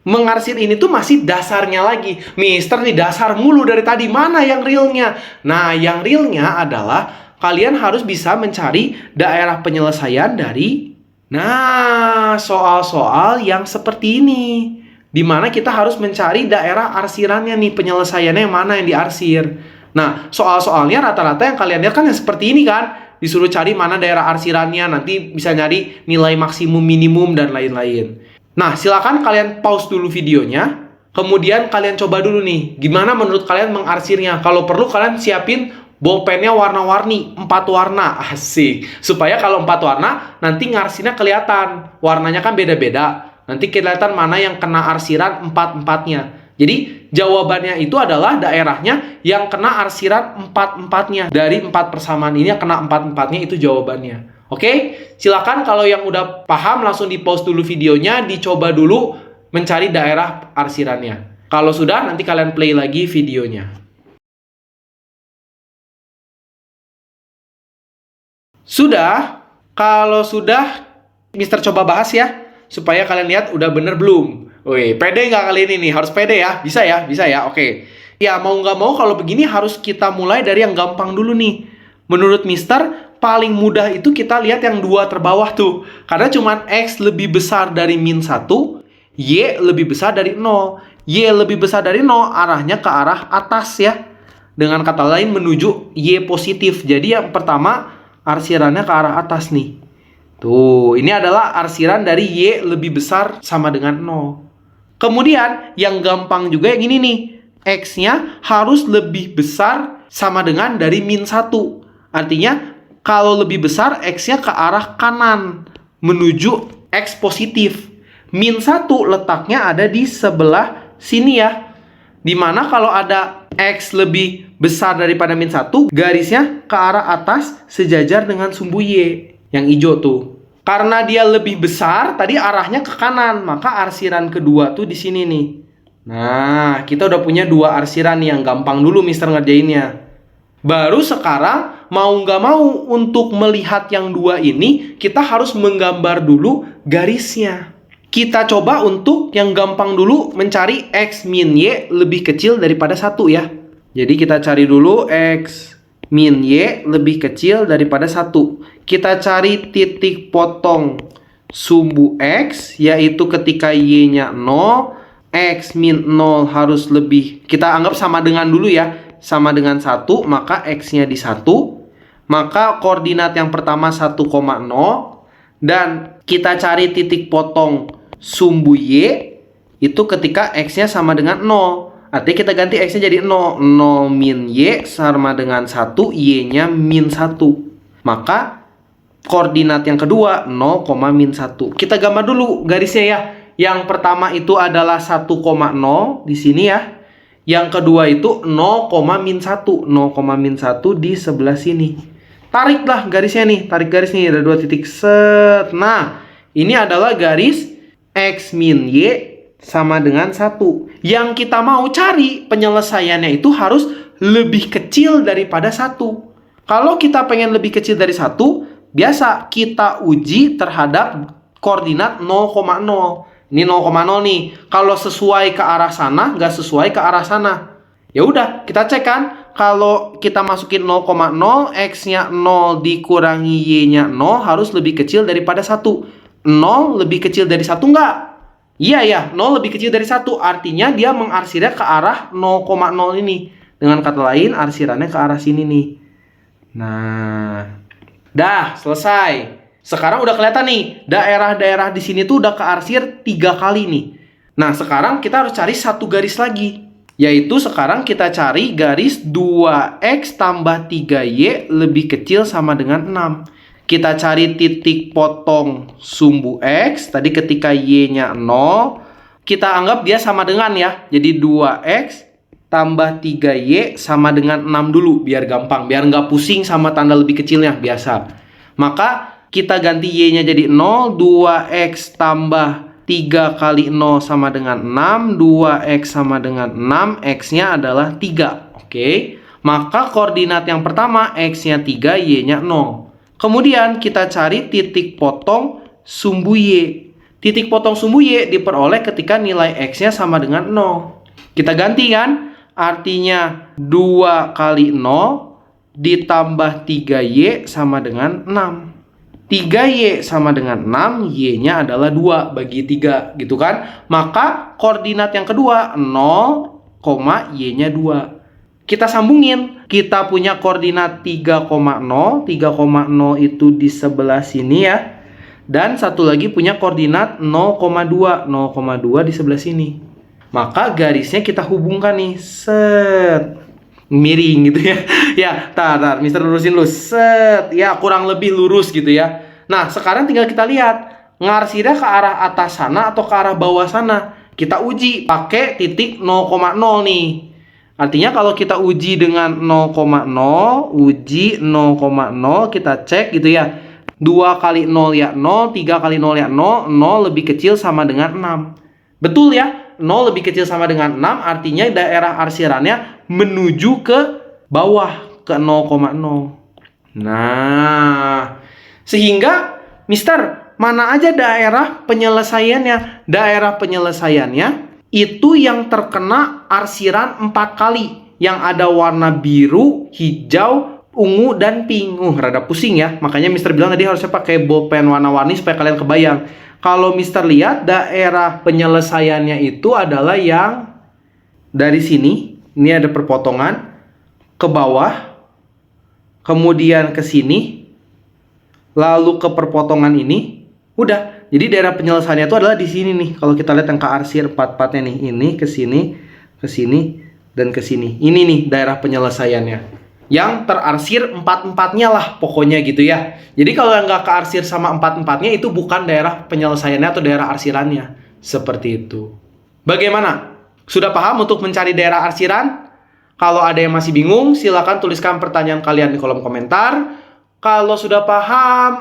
Mengarsir ini tuh masih dasarnya lagi. Mister nih dasar mulu dari tadi. Mana yang realnya? Nah, yang realnya adalah kalian harus bisa mencari daerah penyelesaian dari soal-soal yang seperti ini. Dimana kita harus mencari daerah arsirannya nih. Penyelesaiannya yang mana yang diarsir. Nah, soal-soalnya rata-rata yang kalian lihat kan yang seperti ini kan. Disuruh cari mana daerah arsirannya, nanti bisa nyari nilai maksimum, minimum, dan lain-lain. Nah, silakan kalian pause dulu videonya. Kemudian kalian coba dulu nih, gimana menurut kalian mengarsirnya. Kalau perlu kalian siapin bolpennya warna-warni, 4 warna. Asik. Supaya kalau 4 warna, nanti ngarsirnya kelihatan. Warnanya kan beda-beda. Nanti kelihatan mana yang kena arsiran 4-4-nya. Jadi jawabannya itu adalah daerahnya yang kena arsiran 4-4-nya. Dari 4 persamaan ini yang kena 4-4-nya itu jawabannya. Oke? Silakan kalau yang udah paham langsung di pause dulu videonya, dicoba dulu mencari daerah arsirannya. Kalau sudah nanti kalian play lagi videonya. Sudah? Kalau sudah, Mister coba bahas ya. Supaya kalian lihat udah bener belum. Wih, pede nggak kali ini nih? Harus pede ya? Bisa ya? Bisa ya? Oke. Ya, mau nggak mau kalau begini harus kita mulai dari yang gampang dulu nih. Menurut Mister, paling mudah itu kita lihat yang 2 terbawah tuh. Karena cuman X lebih besar dari min 1, Y lebih besar dari 0. Y lebih besar dari 0 arahnya ke arah atas ya. Dengan kata lain menuju Y positif. Jadi yang pertama arsirannya ke arah atas nih. Tuh, ini adalah arsiran dari Y lebih besar sama dengan 0. Kemudian, yang gampang juga yang ini nih. X-nya harus lebih besar sama dengan dari min 1. Artinya, kalau lebih besar, X-nya ke arah kanan. Menuju X positif. Min 1 letaknya ada di sebelah sini ya. Dimana kalau ada X lebih besar daripada min 1, garisnya ke arah atas sejajar dengan sumbu Y. Yang hijau tuh. Karena dia lebih besar, tadi arahnya ke kanan, maka arsiran kedua tuh di sini nih. Nah, kita udah punya 2 arsiran nih yang gampang dulu Mister ngerjainnya. Baru sekarang, mau nggak mau untuk melihat yang 2 ini, kita harus menggambar dulu garisnya. Kita coba untuk yang gampang dulu mencari X min Y lebih kecil daripada 1 ya. Jadi kita cari dulu X min Y lebih kecil daripada 1. Kita cari titik potong sumbu X, yaitu ketika Y-nya 0, X min 0 harus lebih, kita anggap sama dengan dulu ya, sama dengan 1, maka X-nya di 1. Maka koordinat yang pertama 1,0, dan kita cari titik potong sumbu Y, itu ketika X-nya sama dengan 0. Artinya kita ganti X-nya jadi 0. 0 min Y sama dengan 1, Y-nya min 1. Maka koordinat yang kedua 0, min 1. Kita gambar dulu garisnya ya. Yang pertama itu adalah 1,0 di sini ya. Yang kedua itu 0, min 1. 0, min 1 di sebelah sini. Tariklah garisnya nih. Tarik garis nih. Ada 2 titik. Set. Nah, ini adalah garis X min Y sama dengan 1. Yang kita mau cari penyelesaiannya itu harus lebih kecil daripada 1. Kalau kita pengen lebih kecil dari 1, biasa kita uji terhadap koordinat 0,0. Ini 0,0 nih. Kalau sesuai ke arah sana, nggak sesuai ke arah sana. Ya udah, kita cek kan. Kalau kita masukin 0,0, X-nya 0 dikurangi Y-nya 0 harus lebih kecil daripada 1. 0 lebih kecil dari 1 nggak? Iya ya, 0 lebih kecil dari 1. Artinya dia mengarsirnya ke arah 0,0 ini. Dengan kata lain, arsirannya ke arah sini nih. Nah, dah selesai. Sekarang udah kelihatan nih, daerah-daerah di sini tuh udah kearsir 3 kali nih. Nah, sekarang kita harus cari satu garis lagi. Yaitu sekarang kita cari garis 2X tambah 3Y lebih kecil sama dengan 6. Kita cari titik potong sumbu X. Tadi ketika Y-nya 0, kita anggap dia sama dengan ya. Jadi 2X tambah 3Y sama dengan 6 dulu. Biar gampang, biar nggak pusing sama tanda lebih kecilnya, biasa. Maka kita ganti Y-nya jadi 0. 2X tambah 3 kali 0 sama dengan 6. 2X sama dengan 6. X-nya adalah 3. Oke. Maka koordinat yang pertama X-nya 3, Y-nya 0. Kemudian kita cari titik potong sumbu Y. Titik potong sumbu Y diperoleh ketika nilai X-nya sama dengan 0. Kita ganti kan? Artinya 2 kali 0 ditambah 3Y sama dengan 6. 3Y sama dengan 6, Y-nya adalah 2 bagi 3 gitu kan? Maka koordinat yang kedua 0, Y-nya 2. Kita sambungin. Kita punya koordinat 3,0. 3,0 itu di sebelah sini ya. Dan satu lagi punya koordinat 0,2. 0,2 di sebelah sini. Maka garisnya kita hubungkan nih. Set. Miring gitu ya. Ya, tar, Mister lurusin lu. Set. Ya, kurang lebih lurus gitu ya. Nah, sekarang tinggal kita lihat. Ngarsirnya ke arah atas sana atau ke arah bawah sana. Kita uji pakai titik 0,0 nih. Artinya kalau kita uji dengan 0,0, uji 0,0, kita cek gitu ya. 2 kali 0 ya 0, 3 kali 0 ya 0, 0 lebih kecil sama dengan 6. Betul ya? 0 lebih kecil sama dengan 6, artinya daerah arsirannya menuju ke bawah, ke 0,0. Nah, sehingga, Mister, mana aja daerah penyelesaiannya? Daerah penyelesaiannya itu yang terkena arsiran 4 kali. Yang ada warna biru, hijau, ungu, dan pink. Rada pusing ya. Makanya Mister bilang tadi harusnya pakai bolpen warna-warni supaya kalian kebayang. Kalau Mister lihat daerah penyelesaiannya itu adalah yang dari sini. Ini ada perpotongan. Ke bawah. Kemudian ke sini. Lalu ke perpotongan ini. Udah. Jadi daerah penyelesaiannya itu adalah di sini nih. Kalau kita lihat yang kearsir 4-4-nya nih. Ini ke sini, dan ke sini. Ini nih daerah penyelesaiannya. Yang terarsir 4-4-nya lah pokoknya gitu ya. Jadi kalau yang nggak kearsir sama 4-4-nya itu bukan daerah penyelesaiannya atau daerah arsirannya. Seperti itu. Bagaimana? Sudah paham untuk mencari daerah arsiran? Kalau ada yang masih bingung, silakan tuliskan pertanyaan kalian di kolom komentar. Kalau sudah paham,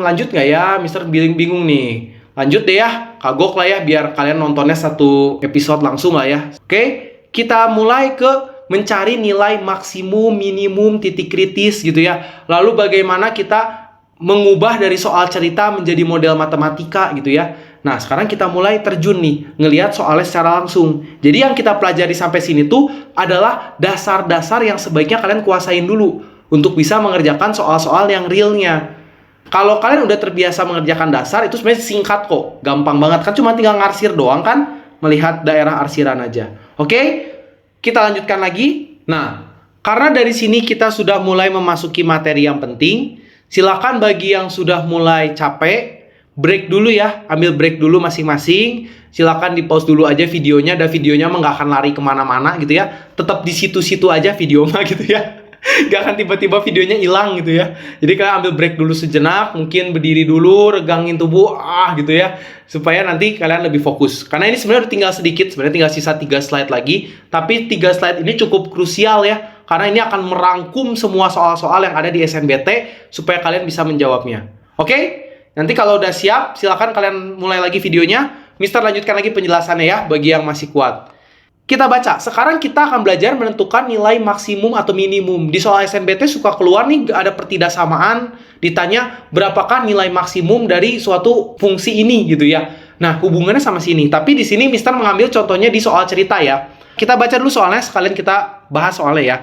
lanjut nggak ya? Mister bingung nih. Lanjut deh ya, kagok lah ya, biar kalian nontonnya satu episode langsung lah ya. Oke, kita mulai ke mencari nilai maksimum, minimum, titik kritis gitu ya. Lalu bagaimana kita mengubah dari soal cerita menjadi model matematika gitu ya. Nah, sekarang kita mulai terjun nih, ngelihat soalnya secara langsung. Jadi yang kita pelajari sampai sini tuh adalah dasar-dasar yang sebaiknya kalian kuasain dulu. untuk bisa mengerjakan soal-soal yang realnya. Kalau kalian udah terbiasa mengerjakan dasar, itu sebenarnya singkat kok. Gampang banget. Kan cuma tinggal ngarsir doang kan. Melihat daerah arsiran aja. Oke? Kita lanjutkan lagi. Nah, karena dari sini kita sudah mulai memasuki materi yang penting. Silakan bagi yang sudah mulai capek, break dulu ya. Ambil break dulu masing-masing. Silakan di pause dulu aja videonya. Dan videonya mah nggak akan lari kemana-mana gitu ya. Tetap di situ-situ aja video mah gitu ya. Gak akan tiba-tiba videonya hilang gitu ya. Jadi kalian ambil break dulu sejenak, mungkin berdiri dulu, regangin tubuh, gitu ya, supaya nanti kalian lebih fokus. Karena ini sebenarnya udah tinggal sedikit, sebenarnya tinggal sisa 3 slide lagi. Tapi 3 slide ini cukup krusial ya, karena ini akan merangkum semua soal-soal yang ada di SNBT supaya kalian bisa menjawabnya. Oke? Nanti kalau udah siap, silakan kalian mulai lagi videonya. Mister lanjutkan lagi penjelasannya ya, bagi yang masih kuat. Kita baca, sekarang kita akan belajar menentukan nilai maksimum atau minimum. Di soal SNBT suka keluar nih, ada pertidaksamaan, ditanya berapakah nilai maksimum dari suatu fungsi ini gitu ya. Nah, hubungannya sama sini. Tapi di sini Mister mengambil contohnya di soal cerita ya. Kita baca dulu soalnya, sekalian kita bahas soalnya ya.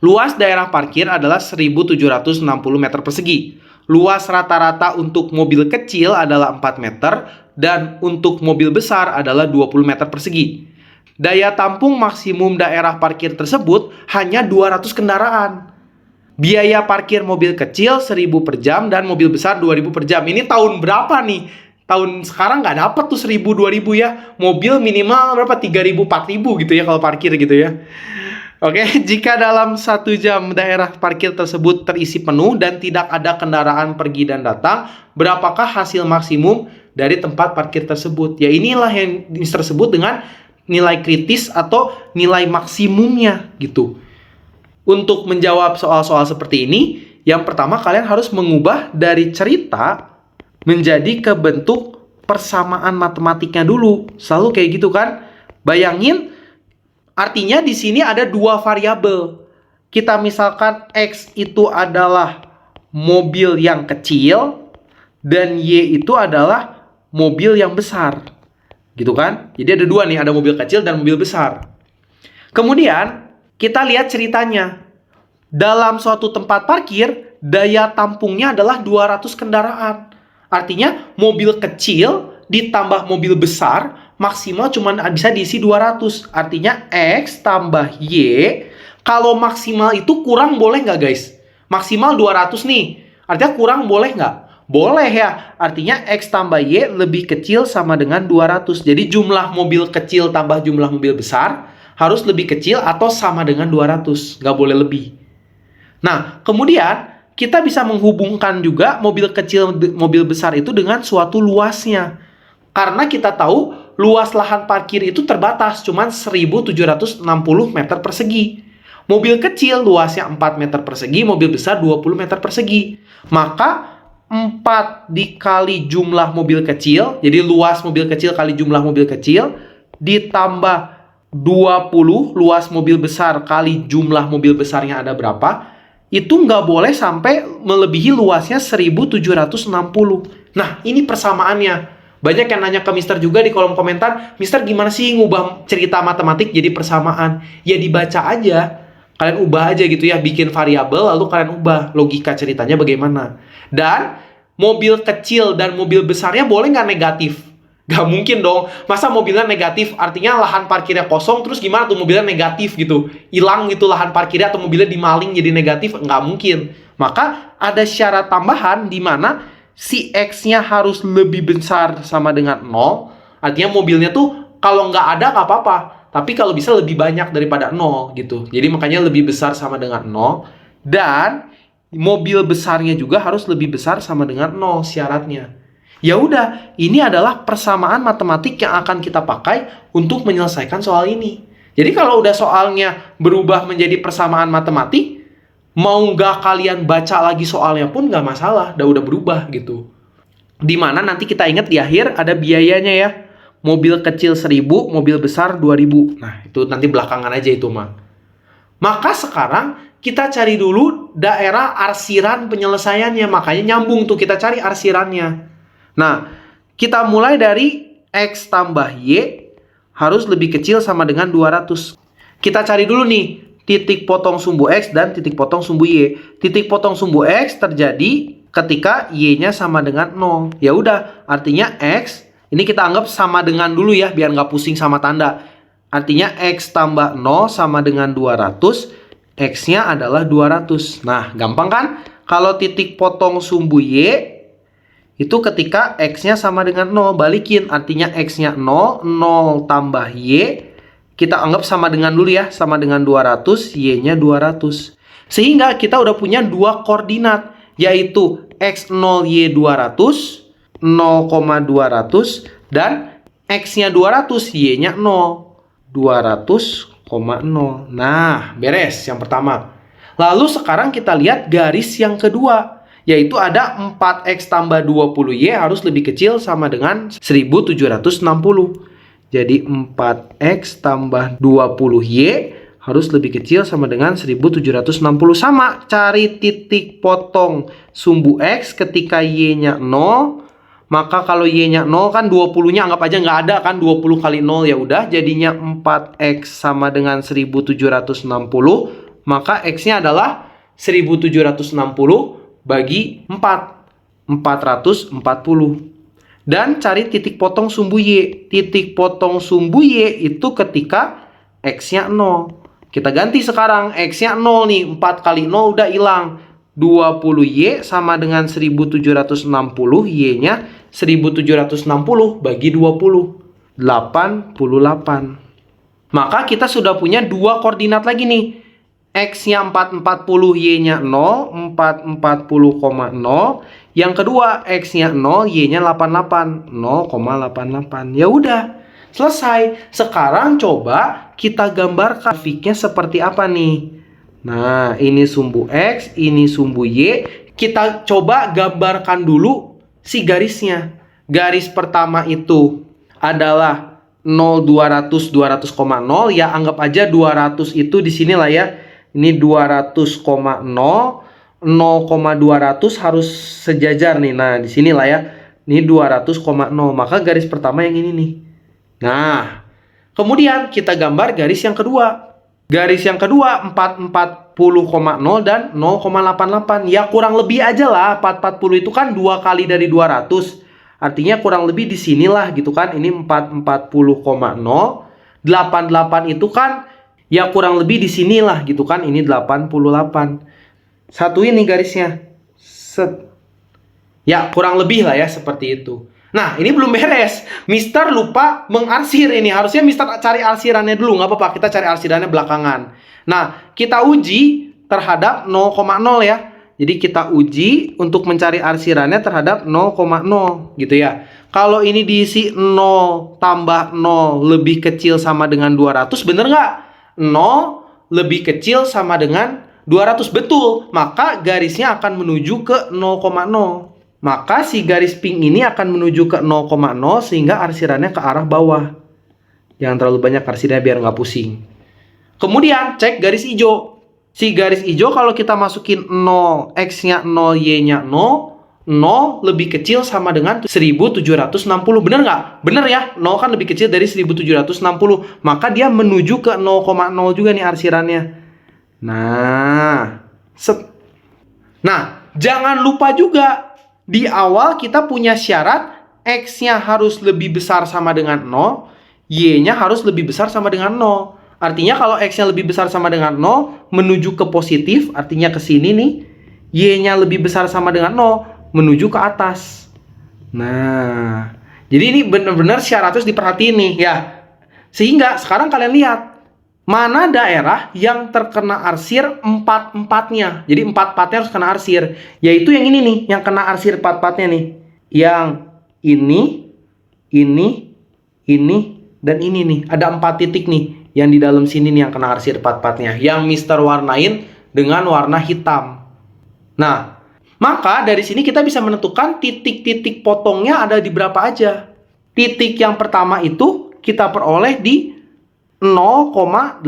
Luas daerah parkir adalah 1760 meter persegi. Luas rata-rata untuk mobil kecil adalah 4 meter, dan untuk mobil besar adalah 20 meter persegi. Daya tampung maksimum daerah parkir tersebut hanya 200 kendaraan. Biaya parkir mobil kecil 1.000 per jam dan mobil besar 2.000 per jam. Ini tahun berapa nih? Tahun sekarang nggak dapat tuh 1.000, 2.000 ya. Mobil minimal berapa? 3.000, 4.000 gitu ya kalau parkir gitu ya. Oke, jika dalam 1 jam daerah parkir tersebut terisi penuh dan tidak ada kendaraan pergi dan datang, berapakah hasil maksimum dari tempat parkir tersebut? Ya inilah yang tersebut dengan nilai kritis atau nilai maksimumnya gitu. Untuk menjawab soal-soal seperti ini, yang pertama kalian harus mengubah dari cerita menjadi ke bentuk persamaan matematiknya dulu. Selalu kayak gitu kan? Bayangin, artinya di sini ada 2 variabel. Kita misalkan X itu adalah mobil yang kecil dan Y itu adalah mobil yang besar. Gitu kan? Jadi ada 2 nih, ada mobil kecil dan mobil besar. Kemudian, kita lihat ceritanya. Dalam suatu tempat parkir, daya tampungnya adalah 200 kendaraan. Artinya, mobil kecil ditambah mobil besar, maksimal cuma bisa diisi 200. Artinya, X tambah Y, kalau maksimal itu kurang boleh nggak guys? Maksimal 200 nih. Artinya kurang boleh nggak? Boleh ya, artinya X tambah Y lebih kecil sama dengan 200. Jadi jumlah mobil kecil tambah jumlah mobil besar harus lebih kecil atau sama dengan 200. Nggak boleh lebih. Nah, kemudian kita bisa menghubungkan juga mobil kecil, mobil besar itu dengan suatu luasnya. Karena kita tahu luas lahan parkir itu terbatas, cuma 1760 meter persegi. Mobil kecil luasnya 4 meter persegi, mobil besar 20 meter persegi. Maka 4 dikali jumlah mobil kecil, jadi luas mobil kecil kali jumlah mobil kecil, ditambah 20 luas mobil besar kali jumlah mobil besarnya ada berapa, itu nggak boleh sampai melebihi luasnya 1760. Nah, ini persamaannya. Banyak yang nanya ke Mister juga di kolom komentar, Mister gimana sih ngubah cerita matematik jadi persamaan? Ya dibaca aja. Kalian ubah aja gitu ya, bikin variabel lalu kalian ubah logika ceritanya bagaimana. Dan mobil kecil dan mobil besarnya boleh nggak negatif? Gak mungkin dong. Masa mobilnya negatif? Artinya lahan parkirnya kosong, terus gimana tuh mobilnya negatif gitu? Hilang gitu lahan parkirnya atau mobilnya dimaling jadi negatif? Nggak mungkin. Maka ada syarat tambahan di mana si X-nya harus lebih besar sama dengan 0. Artinya mobilnya tuh kalau nggak ada nggak apa-apa. Tapi kalau bisa lebih banyak daripada 0 gitu. Jadi makanya lebih besar sama dengan 0. Dan mobil besarnya juga harus lebih besar sama dengan 0 syaratnya. Ya udah, ini adalah persamaan matematik yang akan kita pakai untuk menyelesaikan soal ini. Jadi kalau udah soalnya berubah menjadi persamaan matematik, mau nggak kalian baca lagi soalnya pun nggak masalah, udah berubah gitu. Dimana nanti kita ingat di akhir ada biayanya ya. Mobil kecil 1.000, mobil besar 2.000. Nah, itu nanti belakangan aja itu mah. Maka sekarang kita cari dulu daerah arsiran penyelesaiannya. Makanya nyambung tuh, kita cari arsirannya. Nah, kita mulai dari X tambah Y harus lebih kecil sama dengan 200. Kita cari dulu nih, titik potong sumbu X dan titik potong sumbu Y. Titik potong sumbu X terjadi ketika Y-nya sama dengan 0. Ya udah, artinya X, ini kita anggap sama dengan dulu ya, biar nggak pusing sama tanda. Artinya X tambah 0 sama dengan 200, X-nya adalah 200. Nah, gampang kan? Kalau titik potong sumbu Y, itu ketika X-nya sama dengan 0, balikin. Artinya X-nya 0, 0 tambah Y, kita anggap sama dengan dulu ya, sama dengan 200, Y-nya 200. Sehingga kita udah punya dua koordinat, yaitu X0, Y 200, 0,200, dan X-nya 200, Y-nya 0, 200,0. Nah, beres yang pertama. Lalu sekarang kita lihat garis yang kedua, yaitu ada 4X tambah 20Y harus lebih kecil sama dengan 1760. Jadi 4X tambah 20Y harus lebih kecil sama dengan 1760. Sama, cari titik potong sumbu X ketika Y-nya 0. Maka kalau Y-nya 0 kan 20-nya anggap aja nggak ada kan, 20 kali 0 ya udah, jadinya 4X sama dengan 1760. Maka X-nya adalah 1760 bagi 4, 440. Dan cari titik potong sumbu Y. Titik potong sumbu Y itu ketika X-nya 0. Kita ganti sekarang, X-nya 0 nih, 4 kali 0 udah hilang. 20Y sama dengan 1760, Y-nya 1760 bagi 20, 88. Maka kita sudah punya dua koordinat lagi nih. X-nya 440, Y-nya 0, 440,0. Yang kedua, X-nya 0, Y-nya 88, 0,88. Ya udah, selesai. Sekarang coba kita gambar grafiknya seperti apa nih. Nah, ini sumbu X, ini sumbu Y. Kita coba gambarkan dulu si garisnya. Garis pertama itu adalah 0, 200, 200,0. Ya, anggap aja 200 itu di sini lah ya. Ini 200,0, 0,200 harus sejajar nih. Nah, di sini lah ya. Ini 200,0. Maka garis pertama yang ini nih. Nah, kemudian kita gambar garis yang kedua. Garis yang kedua 440,0 dan 0,88. Ya kurang lebih aja lah. 440 itu kan 2 kali dari 200. Artinya kurang lebih di sinilah gitu kan. Ini 440,0. 88 itu kan ya kurang lebih di sinilah gitu kan. Ini 88. Satuin nih garisnya. Set. Ya kurang lebih lah ya seperti itu. Nah, ini belum beres. Mister lupa mengarsir ini. Harusnya Mister cari arsirannya dulu. Nggak apa-apa, kita cari arsirannya belakangan. Nah, kita uji terhadap 0,0 ya. Jadi kita uji untuk mencari arsirannya terhadap 0,0 gitu ya. Kalau ini diisi 0 tambah 0 lebih kecil sama dengan 200, bener nggak? 0 lebih kecil sama dengan 200. Betul. Maka garisnya akan menuju ke 0,0. Maka si garis pink ini akan menuju ke 0,0 sehingga arsirannya ke arah bawah. Jangan terlalu banyak arsirannya biar nggak pusing. Kemudian cek garis hijau. Si garis hijau kalau kita masukin 0, X-nya 0, Y-nya 0, 0 lebih kecil sama dengan 1760. Bener nggak? Bener ya, 0 kan lebih kecil dari 1760. Maka dia menuju ke 0,0 juga nih arsirannya. Nah, jangan lupa juga di awal kita punya syarat X-nya harus lebih besar sama dengan 0, Y-nya harus lebih besar sama dengan 0. Artinya kalau X-nya lebih besar sama dengan 0, menuju ke positif, artinya ke sini nih. Y-nya lebih besar sama dengan 0, menuju ke atas. Nah, jadi ini benar-benar syaratnya harus diperhatiin nih ya. Sehingga sekarang kalian lihat, mana daerah yang terkena arsir 4-4-nya. Jadi 4-4-nya harus kena arsir. Yaitu yang ini nih, yang kena arsir 4-4-nya nih. Yang ini, dan ini nih. Ada 4 titik nih. Yang di dalam sini nih yang kena arsir 4-4-nya. Yang Mister warnain dengan warna hitam. Nah, maka dari sini kita bisa menentukan titik-titik potongnya ada di berapa aja. Titik yang pertama itu kita peroleh di 0,88.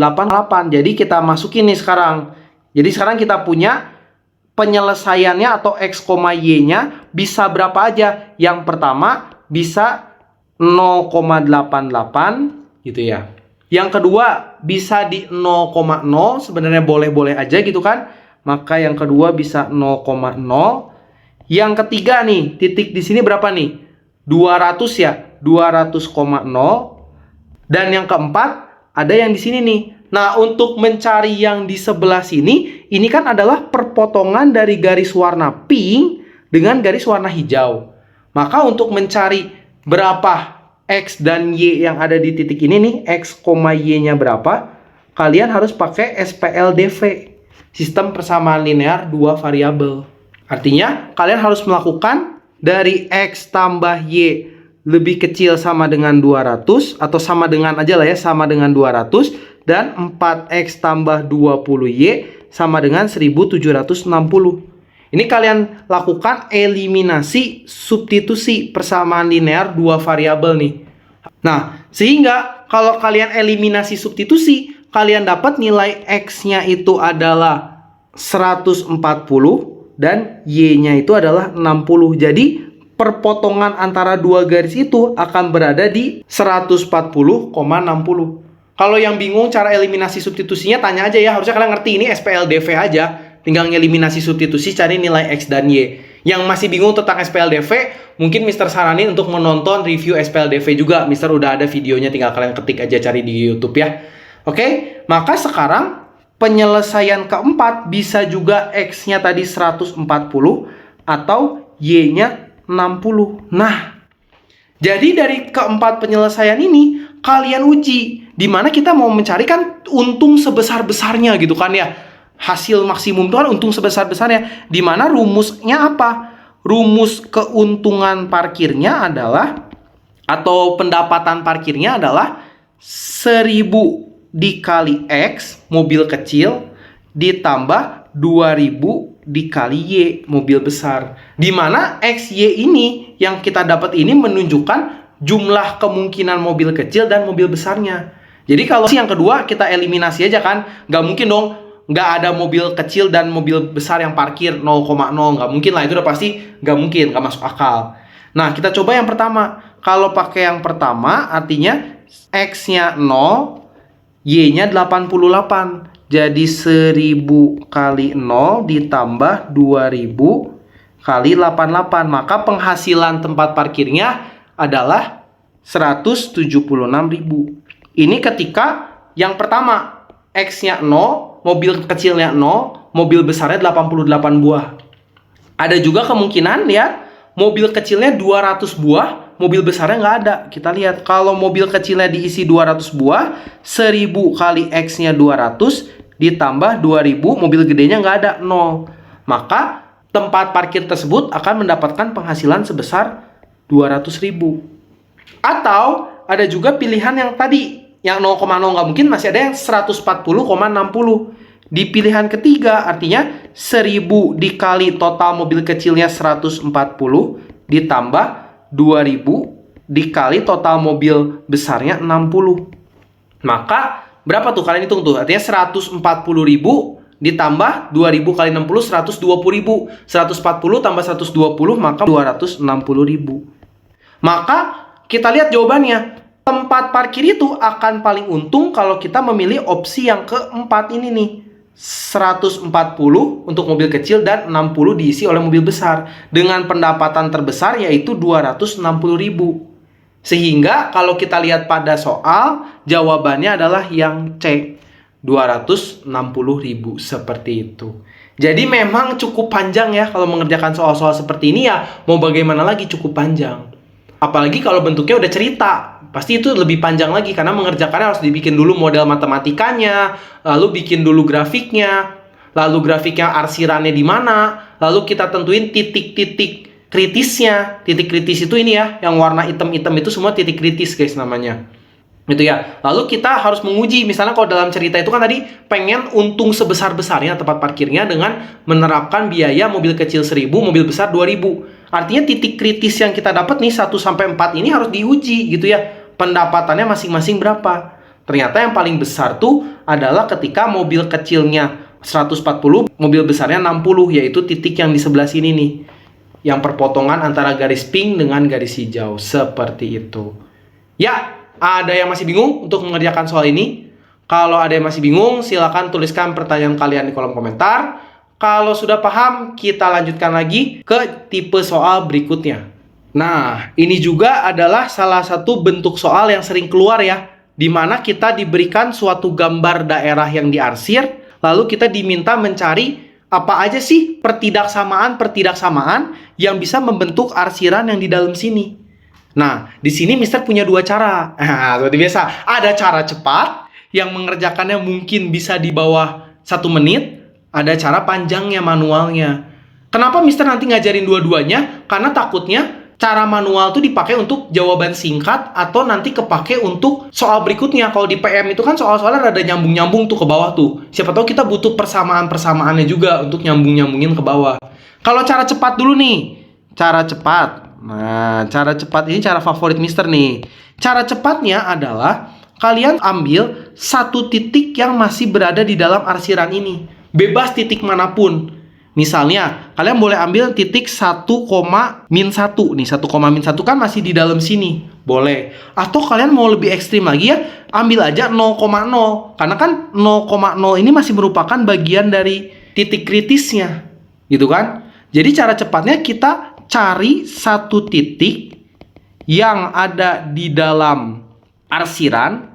Jadi kita masukin nih sekarang. Jadi sekarang kita punya penyelesaiannya atau X, Y-nya bisa berapa aja. Yang pertama bisa 0,88 gitu ya. Yang kedua bisa di 0,0, sebenarnya boleh-boleh aja gitu kan. Maka yang kedua bisa 0,0. Yang ketiga nih, titik di sini berapa nih? 200 ya, 200,0. Dan yang keempat ada yang di sini nih. Nah, untuk mencari yang di sebelah sini, ini kan adalah perpotongan dari garis warna pink dengan garis warna hijau. Maka untuk mencari berapa X dan Y yang ada di titik ini nih, X, Y-nya berapa, kalian harus pakai SPLDV, sistem persamaan linear dua variabel. Artinya, kalian harus melakukan dari X tambah Y lebih kecil sama dengan 200, atau sama dengan aja lah ya, sama dengan 200, dan 4X tambah 20Y sama dengan 1760. Ini kalian lakukan eliminasi substitusi persamaan linear dua variabel nih. Nah, sehingga kalau kalian eliminasi substitusi, kalian dapat nilai X-nya itu adalah 140 dan Y-nya itu adalah 60. Jadi, perpotongan antara dua garis itu akan berada di 140,60. Kalau yang bingung cara eliminasi substitusinya, tanya aja ya. Harusnya kalian ngerti, ini SPLDV aja. Tinggal eliminasi substitusi, cari nilai X dan Y. Yang masih bingung tentang SPLDV, mungkin Mister saranin untuk menonton review SPLDV juga. Mister udah ada videonya, tinggal kalian ketik aja, cari di YouTube ya. Oke, maka sekarang penyelesaian keempat bisa juga X-nya tadi 140 atau Y-nya 60. Nah, jadi dari keempat penyelesaian ini, kalian uji. Dimana kita mau mencari kan untung sebesar-besarnya gitu kan ya. Hasil maksimum itu kan untung sebesar-besarnya. Dimana rumusnya apa? Rumus keuntungan parkirnya adalah, atau pendapatan parkirnya adalah 1000 dikali X, mobil kecil, ditambah 2000 dikali Y, mobil besar. Dimana X, Y ini yang kita dapat ini menunjukkan jumlah kemungkinan mobil kecil dan mobil besarnya. Jadi kalau yang kedua kita eliminasi aja kan, nggak mungkin dong nggak ada mobil kecil dan mobil besar yang parkir 0,0, nggak mungkin lah, itu udah pasti nggak mungkin, nggak masuk akal. Nah, kita coba yang pertama. Kalau pakai yang pertama, artinya X-nya 0, Y-nya 88. Jadi 1000 kali 0 ditambah 2000 kali 88. Maka penghasilan tempat parkirnya adalah 176.000. Ini ketika yang pertama, X-nya 0, mobil kecilnya 0, mobil besarnya 88 buah. Ada juga kemungkinan ya, mobil kecilnya 200 buah, mobil besarnya nggak ada. Kita lihat, kalau mobil kecilnya diisi 200 buah, 1000 kali X-nya 200, ditambah 2000, mobil gedenya nggak ada, 0. Maka tempat parkir tersebut akan mendapatkan penghasilan sebesar 200.000. Atau ada juga pilihan yang tadi, yang 0,0 nggak mungkin, masih ada yang 140,60. Di pilihan ketiga, artinya 1000 dikali total mobil kecilnya 140, ditambah 2000 dikali total mobil besarnya 60. Maka berapa tuh? Kalian hitung tuh. Artinya 140.000 ditambah 2000 kali 60, 120.000. 140 tambah 120, maka 260.000. Maka kita lihat jawabannya. Tempat parkir itu akan paling untung kalau kita memilih opsi yang keempat ini nih. 140 untuk mobil kecil dan 60 diisi oleh mobil besar. Dengan pendapatan terbesar yaitu 260.000. Sehingga kalau kita lihat pada soal, jawabannya adalah yang C, 260.000, seperti itu. Jadi memang cukup panjang ya kalau mengerjakan soal-soal seperti ini ya. Mau bagaimana lagi, cukup panjang. Apalagi kalau bentuknya udah cerita, pasti itu lebih panjang lagi karena mengerjakannya harus dibikin dulu model matematikanya, lalu bikin dulu grafiknya, lalu grafiknya arsirannya di mana, lalu kita tentuin titik-titik kritisnya. Titik kritis itu ini ya, yang warna hitam-hitam itu semua titik kritis guys namanya. Gitu ya. Lalu kita harus menguji, misalnya kalau dalam cerita itu kan tadi pengen untung sebesar-besarnya tempat parkirnya dengan menerapkan biaya mobil kecil 1000, mobil besar 2000. Artinya titik kritis yang kita dapat nih 1-4 ini harus diuji gitu ya. Pendapatannya masing-masing berapa. Ternyata yang paling besar tuh adalah ketika mobil kecilnya 140, mobil besarnya 60, yaitu titik yang di sebelah sini nih. Yang perpotongan antara garis pink dengan garis hijau, seperti itu. Ya, Ada yang masih bingung untuk mengerjakan soal ini? Kalau ada yang masih bingung, silakan tuliskan pertanyaan kalian di kolom komentar. Kalau sudah paham, kita lanjutkan lagi ke tipe soal berikutnya. Nah, ini juga adalah salah satu bentuk soal yang sering keluar ya, di mana kita diberikan suatu gambar daerah yang diarsir, lalu kita diminta mencari apa aja sih pertidaksamaan yang bisa membentuk arsiran yang di dalam sini. Nah, di sini Mister punya dua cara. Seperti biasa, ada cara cepat yang mengerjakannya mungkin bisa di bawah 1 menit, ada cara panjangnya manualnya. Kenapa Mister nanti ngajarin dua-duanya? Karena takutnya cara manual tuh dipakai untuk jawaban singkat atau nanti kepake untuk soal berikutnya. Kalau di PM itu kan soal-soalnya ada nyambung-nyambung tuh ke bawah tuh. Siapa tahu kita butuh persamaan-persamaannya juga untuk nyambung-nyambungin ke bawah. Kalau cara cepat dulu nih. Cara cepat. Nah, cara cepat ini cara favorit Mister nih. Cara cepatnya adalah kalian ambil satu titik yang masih berada di dalam arsiran ini. Bebas titik manapun. Misalnya, kalian boleh ambil titik 1, min 1. Nih, 1, min 1 kan masih di dalam sini. Boleh. Atau kalian mau lebih ekstrim lagi ya, ambil aja 0,0. Karena kan 0,0 ini masih merupakan bagian dari titik kritisnya. Gitu kan? Jadi cara cepatnya kita cari satu titik yang ada di dalam arsiran.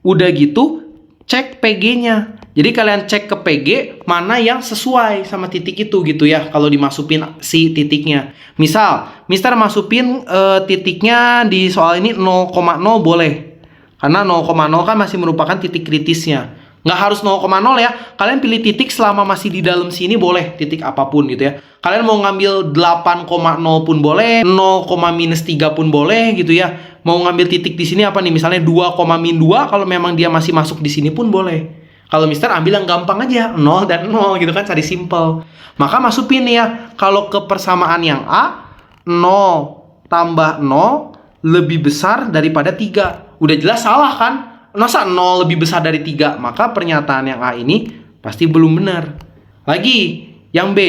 Udah gitu, cek PG-nya. Jadi kalian cek ke PG mana yang sesuai sama titik itu gitu ya. Kalau dimasukin si titiknya. Misal, Mister masukin titiknya di soal ini 0,0 boleh. Karena 0,0 kan masih merupakan titik kritisnya. Nggak harus 0,0 ya. Kalian pilih titik selama masih di dalam sini boleh. Titik apapun gitu ya. Kalian mau ngambil 8,0 pun boleh. 0,-3 pun boleh gitu ya. Mau ngambil titik di sini apa nih? Misalnya 2,-2 kalau memang dia masih masuk di sini pun boleh. Kalau Mister ambil yang gampang aja, 0 dan 0 gitu kan, cari simple. Maka masukin nih ya, kalau ke persamaan yang A, 0 tambah 0 lebih besar daripada 3. Udah jelas salah kan? Masa 0 lebih besar dari 3? Maka pernyataan yang A ini pasti belum benar. Lagi, yang B,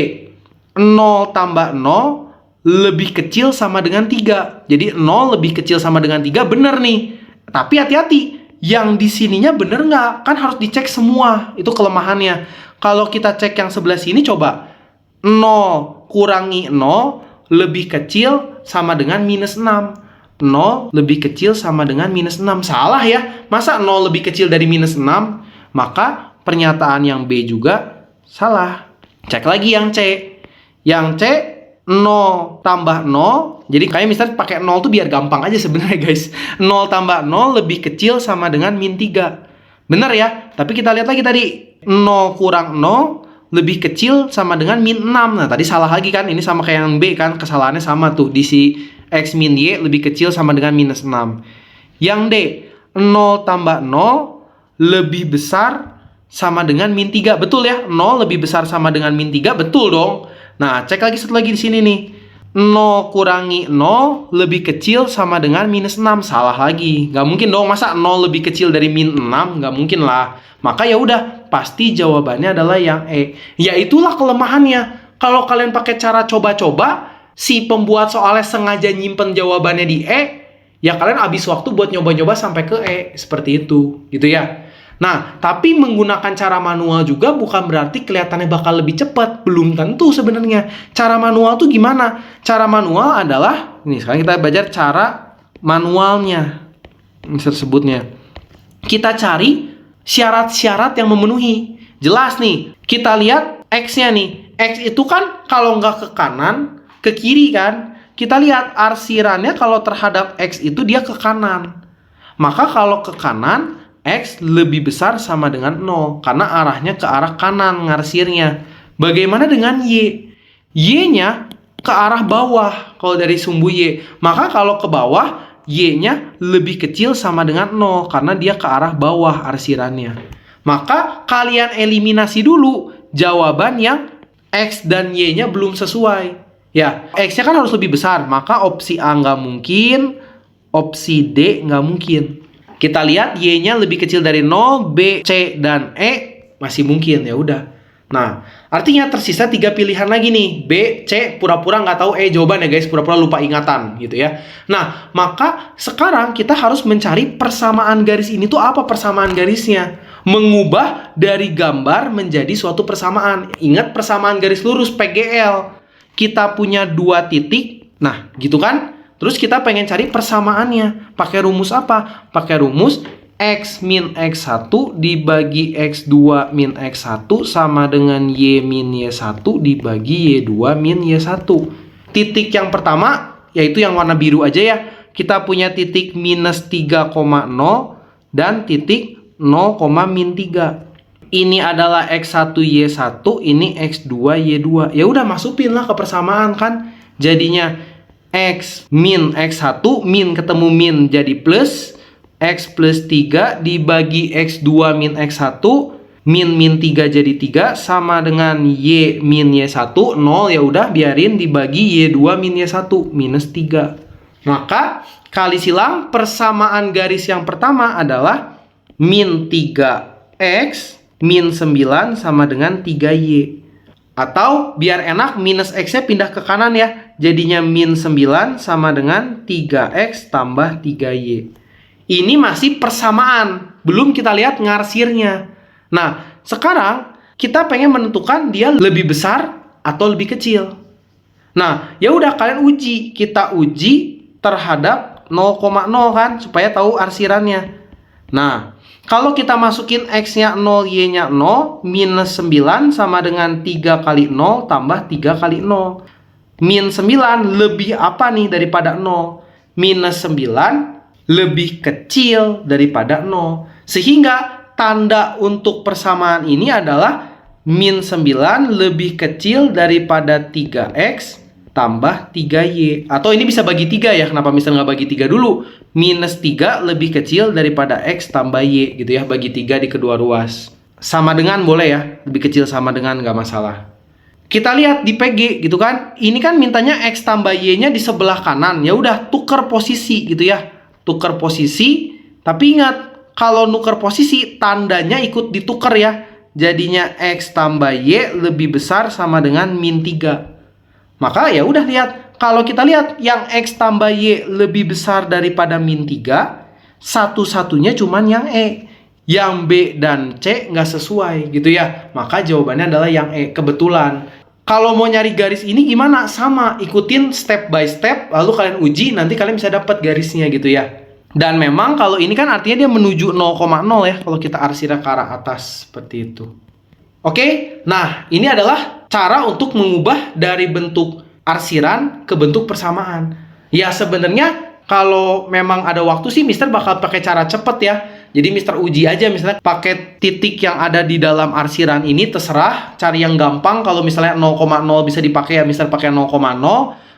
0 tambah 0 lebih kecil sama dengan 3. Jadi 0 lebih kecil sama dengan 3 bener nih. Tapi hati-hati, yang di sininya bener nggak? Kan harus dicek semua. Itu kelemahannya. Kalau kita cek yang sebelah sini coba. 0 kurangi 0 lebih kecil sama dengan minus 6. 0 lebih kecil sama dengan minus 6. Salah ya. Masa 0 lebih kecil dari minus 6? Maka pernyataan yang B juga salah. Cek lagi yang C. Yang C 0 tambah 0. Jadi kayak misalnya pakai 0 tuh biar gampang aja sebenarnya guys. 0 tambah 0 lebih kecil sama dengan min 3. Bener ya? Tapi kita lihat lagi tadi. 0 kurang 0 lebih kecil sama dengan min 6. Nah tadi salah lagi kan. Ini sama kayak yang B kan. Kesalahannya sama tuh. Di si X min Y lebih kecil sama dengan minus 6. Yang D. 0 tambah 0 lebih besar sama dengan min 3. Betul ya? 0 lebih besar sama dengan min 3. Betul dong. Nah cek lagi satu lagi di sini nih. 0 kurangi 0 lebih kecil sama dengan minus 6. Salah lagi. Nggak mungkin dong. Masa 0 lebih kecil dari min 6? Nggak mungkin lah. Maka ya udah, pasti jawabannya adalah yang E. Ya itulah kelemahannya. Kalau kalian pakai cara coba-coba, si pembuat soalnya sengaja nyimpen jawabannya di E, ya kalian habis waktu buat nyoba-nyoba sampai ke E. Seperti itu. Gitu ya. Nah, tapi menggunakan cara manual juga bukan berarti kelihatannya bakal lebih cepat. Belum tentu sebenarnya. Cara manual tuh gimana? Cara manual adalah, ini sekarang kita belajar cara manualnya. Ini sebutnya. Kita cari syarat-syarat yang memenuhi. Jelas nih, kita lihat X-nya nih. X itu kan kalau nggak ke kanan, ke kiri kan. Kita lihat arsirannya kalau terhadap X itu dia ke kanan. Maka kalau ke kanan, X lebih besar sama dengan 0. Karena arahnya ke arah kanan ngarsirnya. Bagaimana dengan Y? Y-nya ke arah bawah kalau dari sumbu Y. Maka kalau ke bawah, Y-nya lebih kecil sama dengan 0. Karena dia ke arah bawah arsirannya. Maka kalian eliminasi dulu jawaban yang X dan Y-nya belum sesuai. Ya, X-nya kan harus lebih besar. Maka opsi A nggak mungkin. Opsi D nggak mungkin. Kita lihat Y-nya lebih kecil dari 0, B, C, dan E masih mungkin. Ya udah. Nah, artinya tersisa 3 pilihan lagi nih. B, C, pura-pura nggak tahu jawaban ya guys. Pura-pura lupa ingatan gitu ya. Nah, maka sekarang kita harus mencari persamaan garis ini tuh apa persamaan garisnya. Mengubah dari gambar menjadi suatu persamaan. Ingat persamaan garis lurus PGL. Kita punya 2 titik. Nah, gitu kan? Terus kita pengen cari persamaannya. Pakai rumus apa? Pakai rumus X min X1 dibagi X2 min X1 sama dengan Y min Y1 dibagi Y2 min Y1. Titik yang pertama, yaitu yang warna biru aja ya. Kita punya titik minus 3,0 dan titik 0, min 3. Ini adalah X1 Y1, ini X2 Y2. Ya udah masukin lah ke persamaan kan. Jadinya X min X1, min ketemu min jadi plus. X plus 3 dibagi X2 min X1 min 3 jadi 3 sama dengan Y min Y1 0 ya udah biarin dibagi Y2 min Y1 minus 3. Maka kali silang persamaan garis yang pertama adalah min 3X min 9 sama dengan 3Y. Atau biar enak minus X-nya pindah ke kanan ya. Jadinya min 9 sama dengan 3X tambah 3Y. Ini masih persamaan, belum kita lihat ngarsirnya. Nah, sekarang kita pengen menentukan dia lebih besar atau lebih kecil. Nah, ya udah kalian uji. Kita uji terhadap 0,0 kan, supaya tahu arsirannya. Nah, kalau kita masukin X-nya 0, Y-nya 0, minus 9 sama dengan 3 kali 0 tambah 3 kali 0. Min 9 lebih apa nih daripada 0? Minus 9 lebih kecil daripada 0. Sehingga tanda untuk persamaan ini adalah min 9 lebih kecil daripada 3X tambah 3Y. Atau ini bisa bagi 3 ya. Kenapa misalnya nggak bagi 3 dulu? Minus 3 lebih kecil daripada X tambah Y gitu ya. Bagi 3 di kedua ruas. Sama dengan boleh ya. Lebih kecil sama dengan nggak masalah. Kita lihat di PG gitu kan. Ini kan mintanya X tambah Y-nya di sebelah kanan. Ya udah tuker posisi gitu ya. Tukar posisi, tapi ingat kalau nuker posisi tandanya ikut ditukar ya. Jadinya X tambah Y lebih besar sama dengan min 3. Maka ya udah lihat, kalau kita lihat yang X tambah Y lebih besar daripada min 3, satu-satunya cuman yang E. Yang B dan C nggak sesuai gitu ya. Maka jawabannya adalah yang E, kebetulan. Kalau mau nyari garis ini gimana? Sama, ikutin step by step, lalu kalian uji, nanti kalian bisa dapat garisnya gitu ya. Dan memang kalau ini kan artinya dia menuju 0,0 ya, kalau kita arsirnya ke arah atas, seperti itu. Oke, nah ini adalah cara untuk mengubah dari bentuk arsiran ke bentuk persamaan. Ya sebenarnya kalau memang ada waktu sih, Mister bakal pakai cara cepet ya. Jadi Mister uji aja misalnya pakai titik yang ada di dalam arsiran ini, terserah cari yang gampang. Kalau misalnya 0,0 bisa dipakai ya Mister pakai 0,0.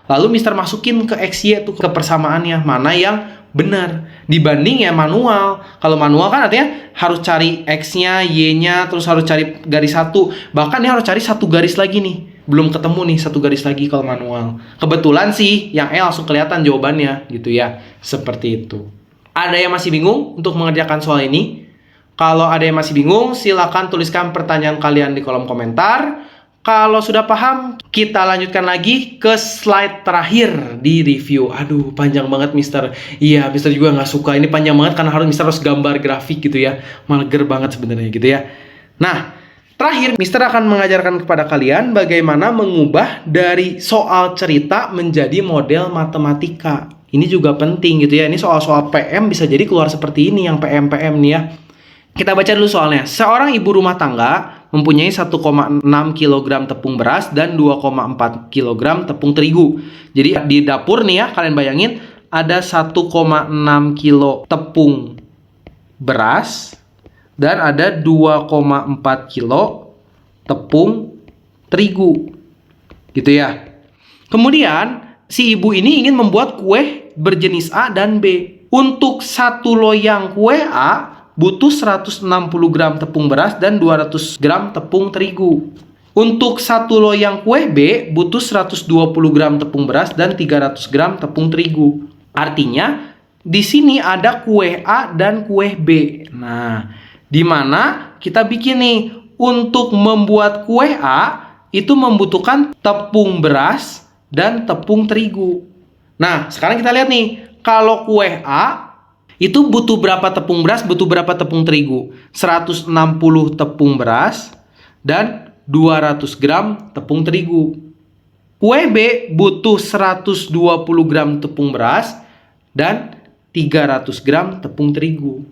Lalu Mister masukin ke XY tuh ke persamaannya, mana yang benar dibanding ya manual. Kalau manual kan artinya harus cari X-nya, Y-nya, terus harus cari garis satu. Bahkan dia harus cari satu garis lagi nih. Belum ketemu nih satu garis lagi kalau manual. Kebetulan sih yang E langsung kelihatan jawabannya gitu ya. Seperti itu. Ada yang masih bingung untuk mengerjakan soal ini? Kalau ada yang masih bingung, silakan tuliskan pertanyaan kalian di kolom komentar. Kalau sudah paham, kita lanjutkan lagi ke slide terakhir di review. Aduh, panjang banget Mister. Iya, Mister juga nggak suka. Ini panjang banget karena Mister harus gambar grafik gitu ya. Mager banget sebenarnya gitu ya. Nah, terakhir Mister akan mengajarkan kepada kalian bagaimana mengubah dari soal cerita menjadi model matematika. Ini juga penting gitu ya. Ini soal-soal PM bisa jadi keluar seperti ini yang PM-PM nih ya. Kita baca dulu soalnya. Seorang ibu rumah tangga mempunyai 1,6 kg tepung beras dan 2,4 kg tepung terigu. Jadi di dapur nih ya, kalian bayangin ada 1,6 kilo tepung beras dan ada 2,4 kilo tepung terigu. Gitu ya. Kemudian si ibu ini ingin membuat kue berjenis A dan B. Untuk satu loyang kue A butuh 160 gram tepung beras dan 200 gram tepung terigu. Untuk satu loyang kue B butuh 120 gram tepung beras dan 300 gram tepung terigu. Artinya di sini ada kue A dan kue B. Nah, di mana kita bikin nih untuk membuat kue A itu membutuhkan tepung beras dan tepung terigu. Nah, sekarang kita lihat nih, kalau kue A itu butuh berapa tepung beras, butuh berapa tepung terigu? 160 tepung beras dan 200 gram tepung terigu. Kue B butuh 120 gram tepung beras dan 300 gram tepung terigu.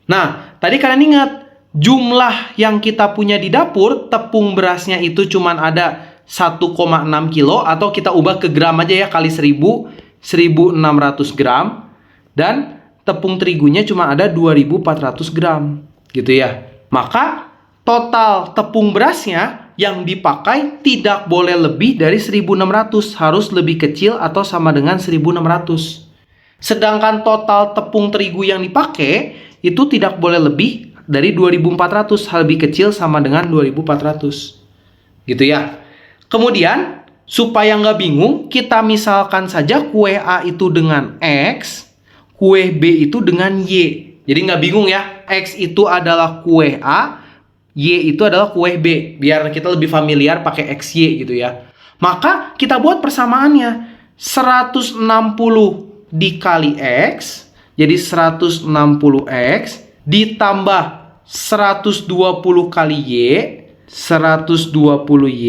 Nah, tadi kalian ingat, jumlah yang kita punya di dapur, tepung berasnya itu cuma ada 1,6 kilo, atau kita ubah ke gram aja ya, kali 1000, 1600 gram. Dan tepung terigunya cuma ada 2400 gram, gitu ya. Maka total tepung berasnya yang dipakai tidak boleh lebih dari 1600, harus lebih kecil atau sama dengan 1600. Sedangkan total tepung terigu yang dipakai itu tidak boleh lebih dari 2400, lebih kecil sama dengan 2400. Gitu ya. Kemudian, supaya nggak bingung, kita misalkan saja kue A itu dengan X, kue B itu dengan Y. Jadi nggak bingung ya, X itu adalah kue A, Y itu adalah kue B. Biar kita lebih familiar pakai XY gitu ya. Maka kita buat persamaannya. 160 dikali X, jadi 160X, ditambah 120 kali Y, 120Y,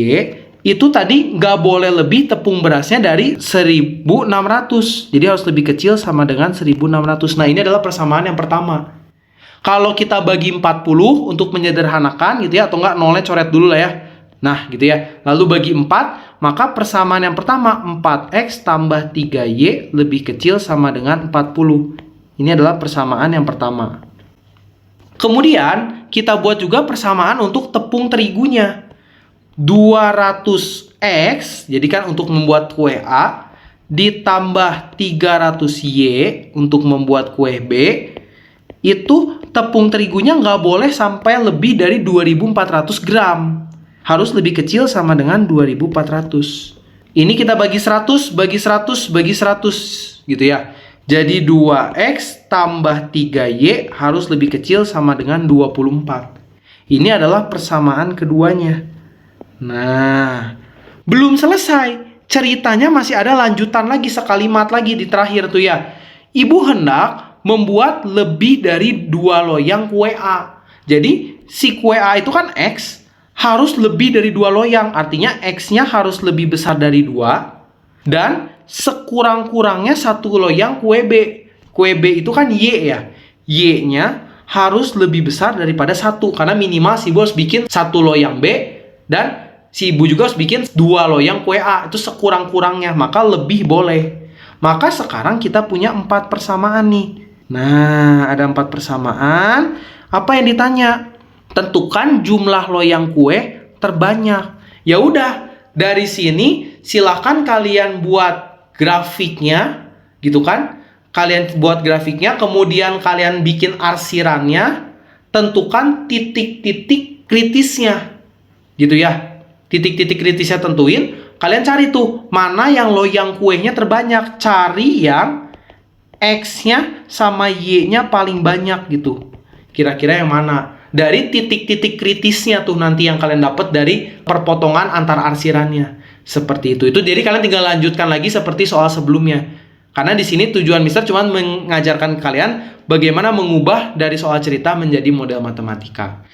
itu tadi nggak boleh lebih tepung berasnya dari 1600. Jadi harus lebih kecil sama dengan 1600. Nah, ini adalah persamaan yang pertama. Kalau kita bagi 40 untuk menyederhanakan gitu ya, atau nggak nolnya coret dulu lah ya. Nah, gitu ya. Lalu bagi 4, maka persamaan yang pertama 4X tambah 3Y lebih kecil sama dengan 40. Ini adalah persamaan yang pertama. Kemudian, kita buat juga persamaan untuk tepung terigunya. 200X, jadi kan untuk membuat kue A, ditambah 300Y untuk membuat kue B, itu tepung terigunya nggak boleh sampai lebih dari 2400 gram. Harus lebih kecil sama dengan 2400. Ini kita bagi 100, bagi 100, bagi 100, gitu ya. Jadi 2X tambah 3Y harus lebih kecil sama dengan 24. Ini adalah persamaan keduanya. Nah, belum selesai. Ceritanya masih ada lanjutan lagi, sekalimat lagi di terakhir tuh ya. Ibu hendak membuat lebih dari 2 loyang kue A. Jadi, si kue A itu kan X, harus lebih dari 2 loyang. Artinya X-nya harus lebih besar dari 2. Dan sekurang-kurangnya 1 loyang kue B. Kue B itu kan Y ya. Y-nya harus lebih besar daripada 1. Karena minimal si ibu harus bikin 1 loyang B. Dan si ibu juga harus bikin 2 loyang kue A. Itu sekurang-kurangnya. Maka lebih boleh. Maka sekarang kita punya 4 persamaan nih. Nah, ada 4 persamaan. Apa yang ditanya? Tentukan jumlah loyang kue terbanyak. Ya udah, dari sini silakan kalian buat grafiknya, gitu kan? Kalian buat grafiknya, kemudian kalian bikin arsirannya, tentukan titik-titik kritisnya, gitu ya. Titik-titik kritisnya tentuin, kalian cari tuh mana yang loyang kuenya terbanyak, cari yang X-nya sama Y-nya paling banyak gitu. Kira-kira yang mana? Dari titik-titik kritisnya tuh nanti yang kalian dapat dari perpotongan antar arsirannya. Seperti itu. Itu jadi kalian tinggal lanjutkan lagi seperti soal sebelumnya. Karena di sini tujuan Mister cuma mengajarkan kalian bagaimana mengubah dari soal cerita menjadi model matematika.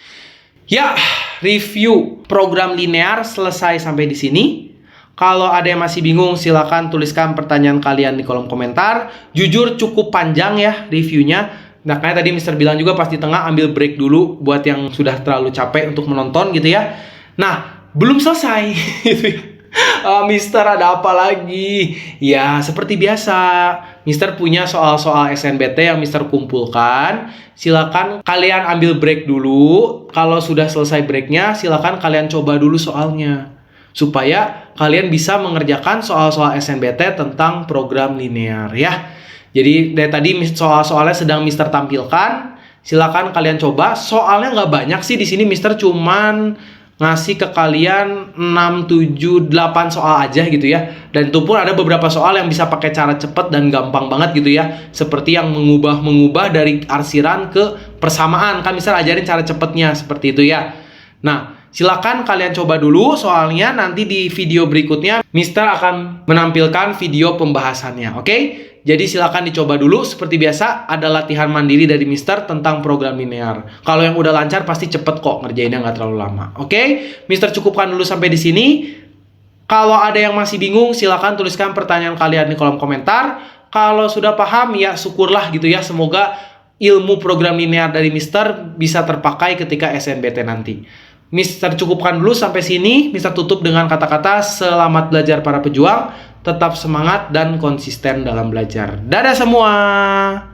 Ya, review program linear selesai sampai di sini. Kalau ada yang masih bingung, silakan tuliskan pertanyaan kalian di kolom komentar. Jujur cukup panjang ya reviewnya. Nah, kayak tadi Mister bilang juga pas di tengah ambil break dulu buat yang sudah terlalu capek untuk menonton gitu ya. Nah, belum selesai gitu ya. Mister ada apa lagi? Ya, seperti biasa. Mister punya soal-soal SNBT yang Mister kumpulkan. Silakan kalian ambil break dulu. Kalau sudah selesai breaknya, silakan kalian coba dulu soalnya. Supaya kalian bisa mengerjakan soal-soal SNBT tentang program linear ya. Jadi dari tadi soal-soalnya sedang Mister tampilkan. Silakan kalian coba. Soalnya nggak banyak sih di sini. Mister cuman ngasih ke kalian 6, 7, 8 soal aja gitu ya. Dan itu pun ada beberapa soal yang bisa pakai cara cepat dan gampang banget gitu ya. Seperti yang mengubah dari arsiran ke persamaan. Kan Mister ajarin cara cepatnya seperti itu ya. Nah, silakan kalian coba dulu, soalnya nanti di video berikutnya Mister akan menampilkan video pembahasannya, oke? Jadi silakan dicoba dulu. Seperti biasa, ada latihan mandiri dari Mister tentang program linear. Kalau yang udah lancar pasti cepet kok ngerjainnya, nggak terlalu lama, oke? Mister cukupkan dulu sampai di sini. Kalau ada yang masih bingung, silakan tuliskan pertanyaan kalian di kolom komentar. Kalau sudah paham, ya syukurlah gitu ya. Semoga ilmu program linear dari Mister bisa terpakai ketika SNBT nanti. Mister cukupkan dulu sampai sini. Mister tutup dengan kata-kata selamat belajar para pejuang. Tetap semangat dan konsisten dalam belajar. Dadah semua!